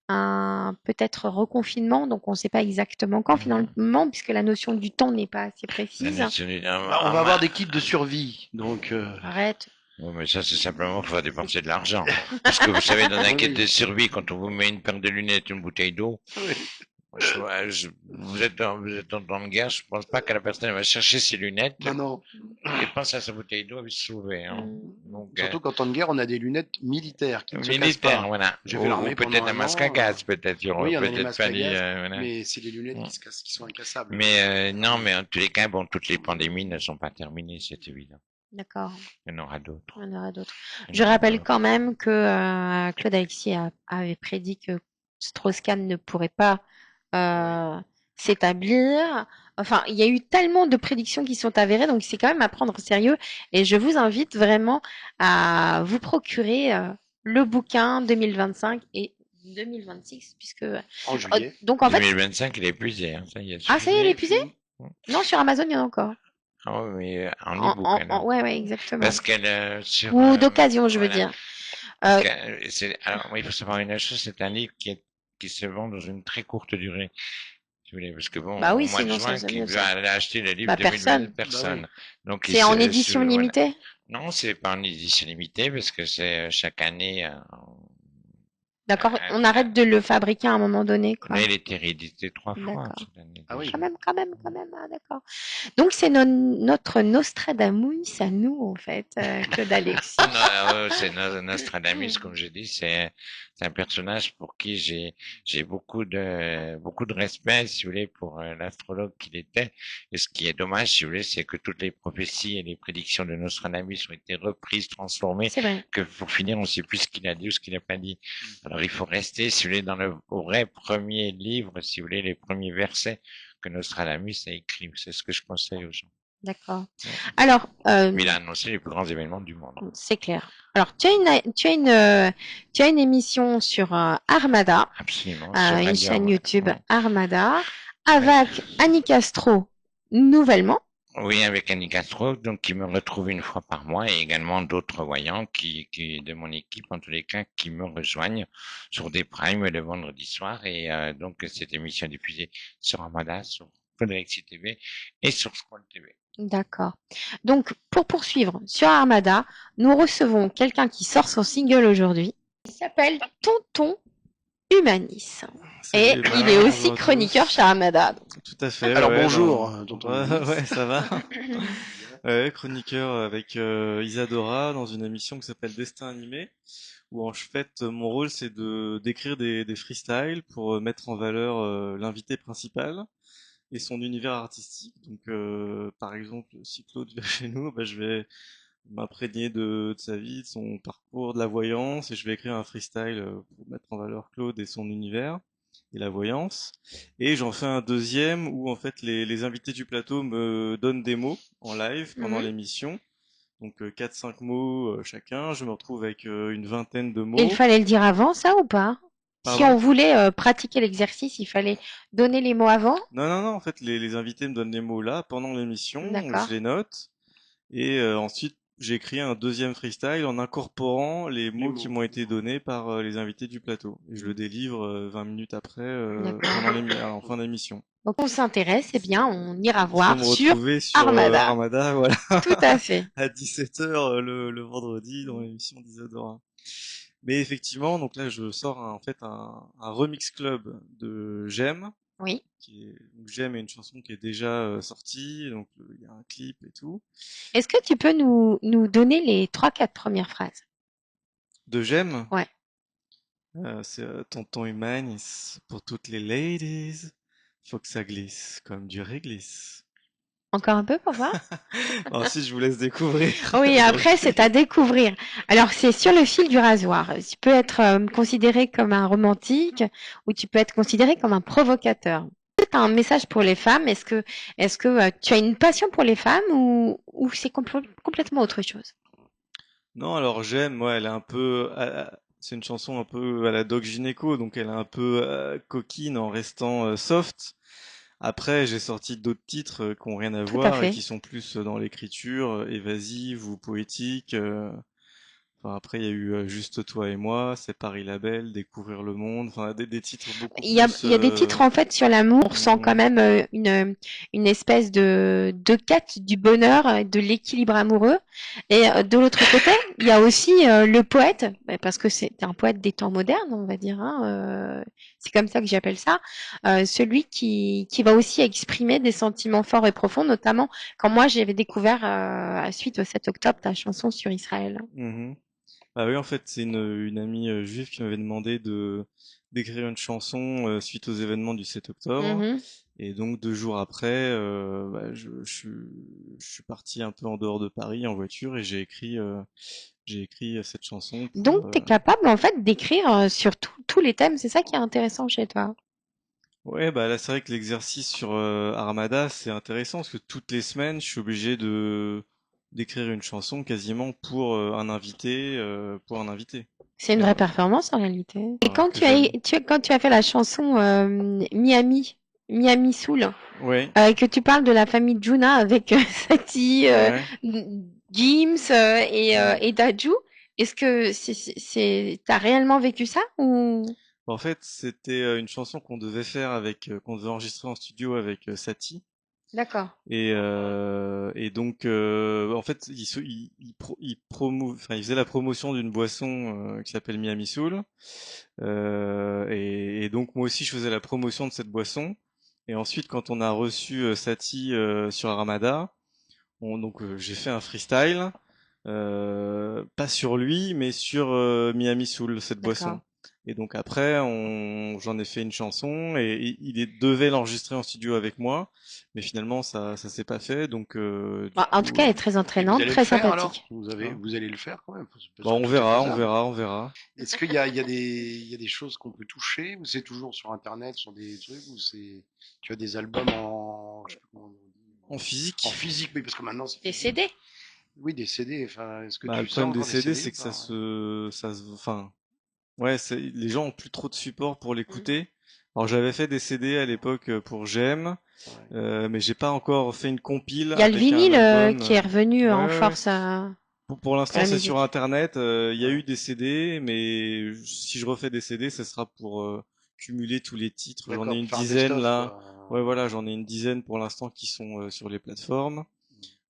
un peut-être reconfinement, donc on ne sait pas exactement quand finalement, puisque la notion du temps n'est pas assez précise. Bah, on va avoir des kits de survie, donc. Arrête. Oui, mais ça, c'est simplement pour faire dépenser de l'argent. Parce que vous savez, dans un Oui. kit de survie, quand on vous met une paire de lunettes, une bouteille d'eau, Oui. vous êtes en temps de guerre, je pense pas que la personne va chercher ses lunettes Non, non. et pense à sa bouteille d'eau et se sauver. Hein. Donc, Surtout qu'en temps de guerre, on a des lunettes militaires qui ne se cassent militaire, pas. voilà. J'ai fait Ou l'armée pendant peut-être un masque à an. gaz, peut-être. Il y Oui, aura il y en a les peut-être masques à fallu, gaz, voilà. mais c'est des lunettes qui se cassent, qui sont incassables. Mais non, mais en tous les cas, bon, toutes les pandémies ne sont pas terminées, c'est évident. D'accord. Il y en aura d'autres. Il y en aura d'autres. Il y Je en aura rappelle d'autres. quand même que Claude Alexis avait prédit que Strauss-Kahn ne pourrait pas euh, s'établir. Enfin, il y a eu tellement de prédictions qui sont avérées, donc c'est quand même à prendre au sérieux. Et je vous invite vraiment à vous procurer le bouquin 2025 et 2026, puisque En juillet. donc en fait, 2025, il est épuisé, hein, ça y est, ah ça y est, il est Juillet, épuisé? fini. Non, sur Amazon, il y en a encore. Ah oui, mais en e-book alors. Ouais, ouais, exactement. Parce qu'elle sur Ou d'occasion, je veux voilà. dire. Parce Euh, que c'est alors moi, il faut savoir une chose, c'est un livre qui se vend dans une très courte durée. Si vous voulez, parce que bon, bah au oui, mois de sinon juin, c'est qui mieux veut ça. aller acheter le livre Bah 2020, personne. Bah oui. personne. Donc C'est en édition voilà. limitée? Non, c'est pas en édition limitée parce que c'est chaque année. D'accord, on arrête de le fabriquer à un moment donné, Là, quoi. il était réédité 3 fois D'accord. cette année Ah oui. déjà. Quand même, ah, d'accord. Donc c'est notre Nostradamus à nous, en fait, Claude Alexis. Non, c'est Nostradamus, comme je dis, c'est un personnage pour qui j'ai beaucoup de respect, si vous voulez, pour l'astrologue qu'il était. Et ce qui est dommage, si vous voulez, c'est que toutes les prophéties et les prédictions de Nostradamus ont été reprises, transformées, C'est vrai. que pour finir, on ne sait plus ce qu'il a dit ou ce qu'il n'a pas dit. Alors il faut rester, si vous voulez, dans le vrai premier livre, si vous voulez, les premiers versets que Nostradamus a écrits. C'est ce que je conseille aux gens. D'accord. Ouais. Alors, Mais il a annoncé les plus grands événements du monde. c'est clair. Alors, tu as une émission sur Armada, Absolument, sur une Radio chaîne YouTube ouais. Armada, Ouais. avec Annie Castro, nouvellement. Oui, avec Annie Castro, donc qui me retrouve une fois par mois et également d'autres voyants de mon équipe, en tous les cas, qui me rejoignent sur des primes le vendredi soir. Et donc, cette émission est diffusée sur Amada, sur Codrexy TV et sur Scroll TV. D'accord. Donc, pour poursuivre sur Armada, nous recevons quelqu'un qui sort son single aujourd'hui. Il s'appelle Tonton Humanis. Salut Et les il est bonheurs, aussi bonjour à chroniqueur tous. chez Armada. Tout à fait, Alors ouais, bonjour, dans... tonton Ouais, Denis. ouais, ça va. Ouais, chroniqueur avec Isadora dans une émission qui s'appelle Destin animé, où en fait mon rôle c'est de d'écrire des freestyles pour mettre en valeur l'invité principal et son univers artistique. Donc par exemple, si Claude vient chez nous, bah, je vais m'imprégner de sa vie, de son parcours, de la voyance, et je vais écrire un freestyle pour mettre en valeur Claude et son univers et la voyance. Et j'en fais un deuxième où en fait les invités du plateau me donnent des mots en live pendant Mhm. l'émission. Donc 4-5 mots chacun. Je me retrouve avec une vingtaine de Il mots. fallait le dire avant, ça, ou pas? Si Pardon? on voulait pratiquer l'exercice, il fallait donner les mots avant? Non, non, non, en fait les invités me donnent les mots là pendant l'émission, je D'accord. les note. Et ensuite, j'ai écrit un deuxième freestyle en incorporant les Les mots qui mots. m'ont été donnés par les invités du plateau. Et je le délivre 20 minutes après, D'accord. en fin d'émission. Donc on s'intéresse, eh bien, on ira Il faut voir me sur retrouver sur Armada. Armada, voilà, Tout à fait. à 17h le vendredi dans l'émission d'Isadora. Mais effectivement, donc là, je sors en fait un remix club de J'aime, Oui. donc J'aime est une chanson qui est déjà sortie, donc il y a un clip et tout. Est-ce que tu peux nous donner les trois, quatre premières phrases? De J'aime, Ouais. c'est Tonton Humanis pour toutes les ladies. Faut que ça glisse comme du réglisse. Encore un peu pour voir? Ensuite, je vous laisse découvrir. Oui, dans le après, c'est clip. à découvrir. Alors, c'est sur le fil du rasoir. Tu peux être considéré comme un romantique ou tu peux être considéré comme un provocateur. Tu as un message pour les femmes. Est-ce que tu as une passion pour les femmes ou c'est complètement autre chose? Non, alors J'aime, moi, elle est un peu, c'est une chanson un peu à la Doc Gynéco, donc elle est un peu coquine en restant soft. Après, j'ai sorti d'autres titres qui ont rien à Tout à voir et fait. qui sont plus dans l'écriture, évasive ou poétique. Enfin, après, il y a eu Juste toi et moi, C'est Paris la Belle, Découvrir le monde, enfin des titres beaucoup plus. Il y a des titres en fait sur l'amour. On ressent quand même une espèce de quête du bonheur, de l'équilibre amoureux. Et de l'autre côté, il y a aussi le poète, parce que c'est un poète des temps modernes, on va dire. Hein, c'est comme ça que j'appelle ça. Celui qui va aussi exprimer des sentiments forts et profonds, notamment quand moi j'avais découvert à suite au 7 octobre ta chanson sur Israël. Mhm. Ah oui, en fait, c'est une amie juive qui m'avait demandé de d'écrire une chanson suite aux événements du 7 octobre. Mhm. Et donc 2 jours après, bah, je suis parti un peu en dehors de Paris en voiture et j'ai écrit cette chanson pour. Donc, tu es capable, en fait, d'écrire sur tous les thèmes. C'est ça qui est intéressant chez toi. Ouais, bah là, c'est vrai que l'exercice sur Armada, c'est intéressant parce que toutes les semaines, je suis obligé de d'écrire une chanson quasiment pour un invité, pour un invité. C'est une vraie performance en réalité. Et Enfin, que j'aime. quand tu as fait la chanson Miami Soul, Ouais, que tu parles de la famille Juna avec Satie, ouais. Gims et Daju, est-ce que t'as réellement vécu ça ou? En fait, c'était une chanson qu'on devait faire avec, qu'on devait enregistrer en studio avec Satie. D'accord, Et donc, en fait, enfin, il faisait la promotion d'une boisson qui s'appelle Miami Soul. Et donc, moi aussi, je faisais la promotion de cette boisson. Et ensuite, quand on a reçu Satie sur Armada, j'ai fait un freestyle, pas sur lui, mais sur Miami Soul, cette boisson. d'accord. Et donc après, j'en ai fait une chanson et devait l'enregistrer en studio avec moi, mais finalement ça s'est pas fait. Donc du Bah, en tout coup, cas, elle est très Et vous entraînante, allez le très faire alors? sympathique. hein. Vous allez le faire quand même, parce Bah, que on tout est verra, on faisable. verra, on verra. Est-ce il y a des choses qu'on peut toucher ou c'est toujours sur Internet, sur des trucs ou tu as des albums je sais pas comment on dit, En en physique, physique, oui, parce que maintenant c'est Des physique. CD? Oui, des CD. Enfin, est-ce que bah, le tu sors problème des encore des CD, CD c'est ou que pas? enfin, ouais, les gens ont plus trop de support pour Mm. l'écouter. Alors j'avais fait des CD à l'époque pour J'aime, Ouais. mais j'ai pas encore fait une compile Il y a le avec un vinyle album. qui est revenu Ouais, en ouais, ouais. force à Pour l'instant, la c'est sur musique. Internet. Il y a Ouais. eu des CD, mais si je refais des CD, ce sera pour cumuler tous les titres. J'en ai D'accord, une pour faire un dizaine best-of là. quoi. Ouais, voilà, j'en ai une dizaine pour l'instant qui sont sur les plateformes.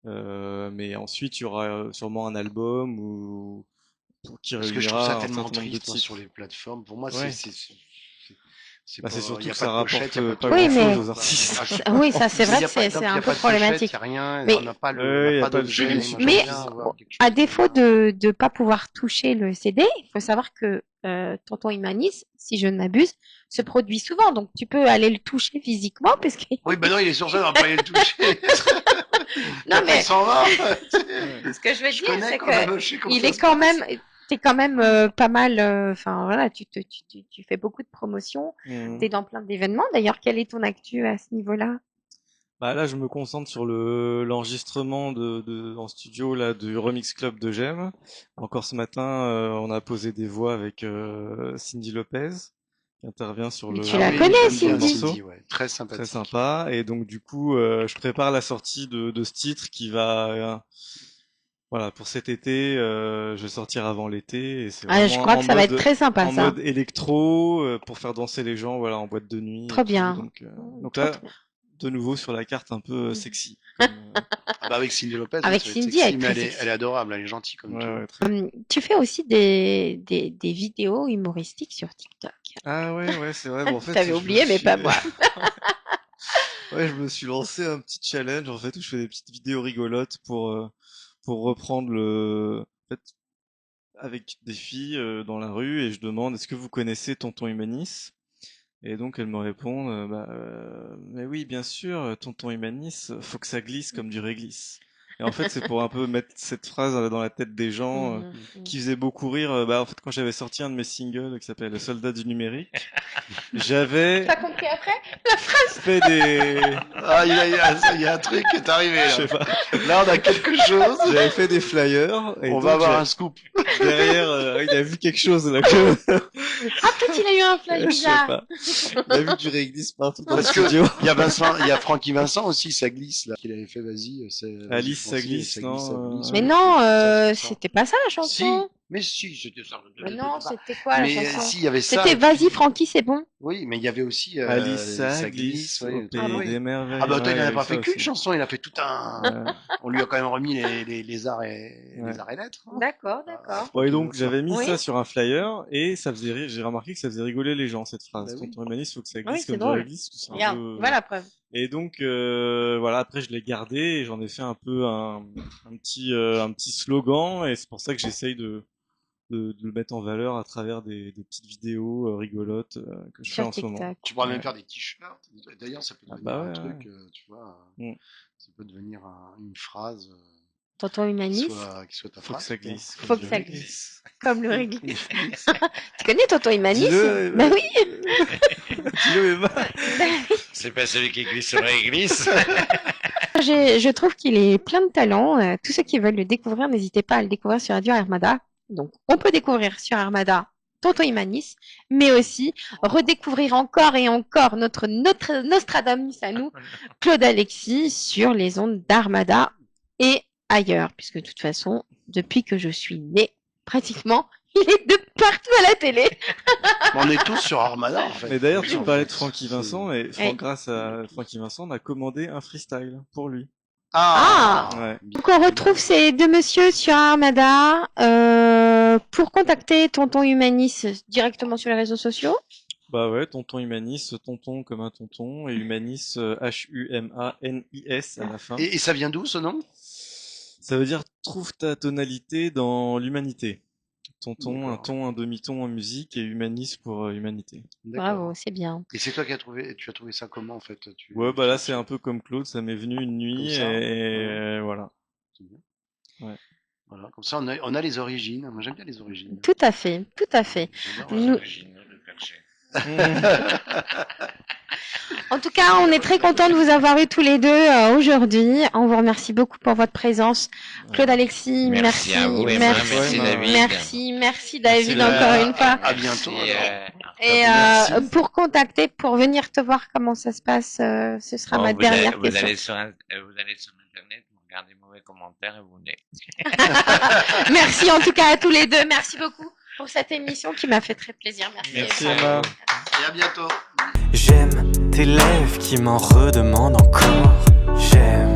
Mais ensuite, il y aura sûrement un album qui Parce que je trouve ça réunira un tellement certain nombre de triste, moi, sur titres. les plateformes. Pour moi, Ouais. c'est Bah, c'est pas, il surtout y a que pas ça de pochette, rapporte il y a pas de pas truc, Oui, grand-chose mais aux quoi. artistes. oui, ça En c'est Il vrai y que a pas, non, c'est puis il y un a peu pas de pochette, il y problématique. a rien, on Mais n'a pas Ouais, il n'y a pas pas d'objet. de Moi, support j'aime mais bien physique. avoir quelque à chose. défaut de pas pouvoir toucher le CD, il faut savoir que Tonton Imanis, si je ne m'abuse, se produit souvent. Donc tu peux aller le toucher physiquement parce que Oui, ben non, il est sur ça, on va pas aller le toucher. Puis non après, il mais s'en va. Ouais. ce que je veux Je dire, connais c'est qu'on a que moché comment il ça est se quand passe. même, t'es quand même pas mal. Enfin voilà, tu fais beaucoup de promotions, Mhm. t'es dans plein d'événements. D'ailleurs, quel est ton actu à ce niveau-là? Bah là, je me concentre sur l'enregistrement en studio là du Remix Club de Gem. Encore ce matin, on a posé des voix avec Cindy Lopez qui intervient sur Mais tu Ah la oui, connais, j'aime sur le bien Cindy? morceau. Cindy, ouais. Très Très sympathique. sympa. Et donc du coup, je prépare la sortie de ce titre qui va, voilà, pour cet été. Je vais sortir avant l'été et c'est Ah, je vraiment crois que ça va être très sympa, en ça. mode électro pour faire danser les gens, voilà, en boîte de nuit et Trop tout. bien. Donc Trop, là, trop bien. de nouveau sur la carte un peu Mhm. sexy. Comme, Ah bah avec Cindy Lopez, oui, Avec ça va être Cindy, elle sexy, est mais très elle est sexy. adorable, elle est gentille comme ouais, tout. ouais, très. Tu fais aussi des vidéos humoristiques sur TikTok. Ah ouais, ouais, c'est vrai. Bon, en fait, T'avais oublié, mais pas moi. ouais, je me suis lancé un petit challenge en fait où je fais des petites vidéos rigolotes pour reprendre en fait, avec des filles dans la rue et je demande est-ce que vous connaissez Tonton Humanis? Et donc elles me répondent mais oui, bien sûr, Tonton Humanis, faut que ça glisse comme du réglisse. Et en fait, c'est pour un peu mettre cette phrase dans la tête des gens Mhm, mhm. qui faisait beaucoup rire. Bah, en fait, quand j'avais sorti un de mes singles qui s'appelle Le Soldat du numérique, j'avais T'as compris après? fait des, Ah, il y a un truc qui est arrivé je là. sais pas, Là, on a quelque chose. j'avais fait des flyers et On va donc avoir un scoop. derrière, il a vu quelque chose là que Ah, peut-être il a eu un flash je sais bizarre. pas. Il a vu du réglisse partout dans le Parce que studio. il y a Francky Vincent aussi, ça glisse là, qu'il avait fait. Vas-y Alice, ça Francky, glisse, ça glisse. Mais Oui, non, c'est ça. c'était pas ça la Si, chanson. mais si, c'était ça. Mais non, c'était quoi la Mais chanson? si, il y avait ça. C'était Et puis, Vas-y Francky, c'est bon. oui, mais il y avait aussi Alice, ça ça glisse. glisse au Ouais, Ah pays bon? oui. des Ah merveilles. bah attends, Ouais, il il y en a avait pas ça fait qu'une aussi. chanson, il a fait tout un. Ouais, On lui a quand même remis ouais. les arts et lettres. Hein. D'accord, À d'accord. Bon, et Francky donc Vincent. j'avais mis Oui, ça sur un flyer et ça faisait rire. J'ai remarqué que ça faisait rigoler les gens cette Bah phrase. oui. Tonton Humanis, faut que ça oui, glisse c'est comme du drôle. réglisse, parce que c'est un Regarde, peu. voilà la preuve. Et donc voilà, après je l'ai gardé et j'en ai fait un peu un petit slogan et c'est pour ça que j'essaye de le mettre en valeur à travers des petites vidéos rigolotes que je fais Sur en ce moment. TikTok. Tu pourras même Ouais. faire des t-shirts. D'ailleurs, ça peut Ah devenir bah un ouais, truc, ouais. tu vois. Mm. Ça peut devenir une phrase Tonton Humanis, qui soit ta Faut que phrase, ça quoi. glisse comme faut du que ça glisse. réglisse. Comme le Comme réglisse. Alice. Tu connais Tonton Humanis? Dis-le, Ben oui, l'OEMA. C'est pas celui qui glisse sur la glisse. Je trouve qu'il est plein de talent. Tous ceux qui veulent le découvrir, n'hésitez pas à le découvrir sur Radio Armada. Donc, on peut découvrir sur Armada Tonton Imanis, mais aussi redécouvrir encore et encore notre Nostradamus à nous, Claude Alexis, sur les ondes d'Armada et ailleurs, puisque de toute façon, depuis que je suis née, pratiquement, il est de partout à la télé. On est tous sur Armada, en fait. Mais d'ailleurs, tu En parlais fait, de Francky Vincent, et grâce à Francky Vincent, on a commandé un freestyle pour lui. Ah. Ouais. Donc on retrouve ces deux messieurs sur Armada. Pour contacter Tonton Humanis directement sur les réseaux sociaux. Bah ouais, Tonton Humanis, tonton comme un tonton, et Humanis, Humanis à la fin. Et ça vient d'où, ce nom? Ça veut dire trouve ta tonalité dans l'humanité. Tonton, D'accord. un ton, un demi-ton en musique, et Humanis pour humanité. D'accord. Bravo, c'est bien. Et c'est toi qui as trouvé, tu as trouvé ça comment, en fait? Ouais, bah là, c'est un peu comme Claude, ça m'est venu une nuit, Comme ça, et voilà. C'est bien. Ouais. Voilà, comme ça, on a les origines. Moi, j'aime bien les origines. Tout à fait, tout à fait. J'adore, Nous- Nous... En tout cas, on est très content de vous avoir eu tous les deux aujourd'hui. On vous remercie beaucoup pour votre présence. Claude Alexis, Merci à vous, Emma. Merci, David. merci David Merci, encore une fois. À bientôt. Et Merci. pour contacter, pour venir te voir comment ça se passe, ce sera ma dernière vous question. allez sur Internet, vous regardez mauvais commentaires et vous venez. Merci en tout cas à tous les deux. Merci beaucoup pour cette émission qui m'a fait très plaisir. Merci Emma. Et à bientôt. J'aime tes lèvres qui m'en redemandent encore. J'aime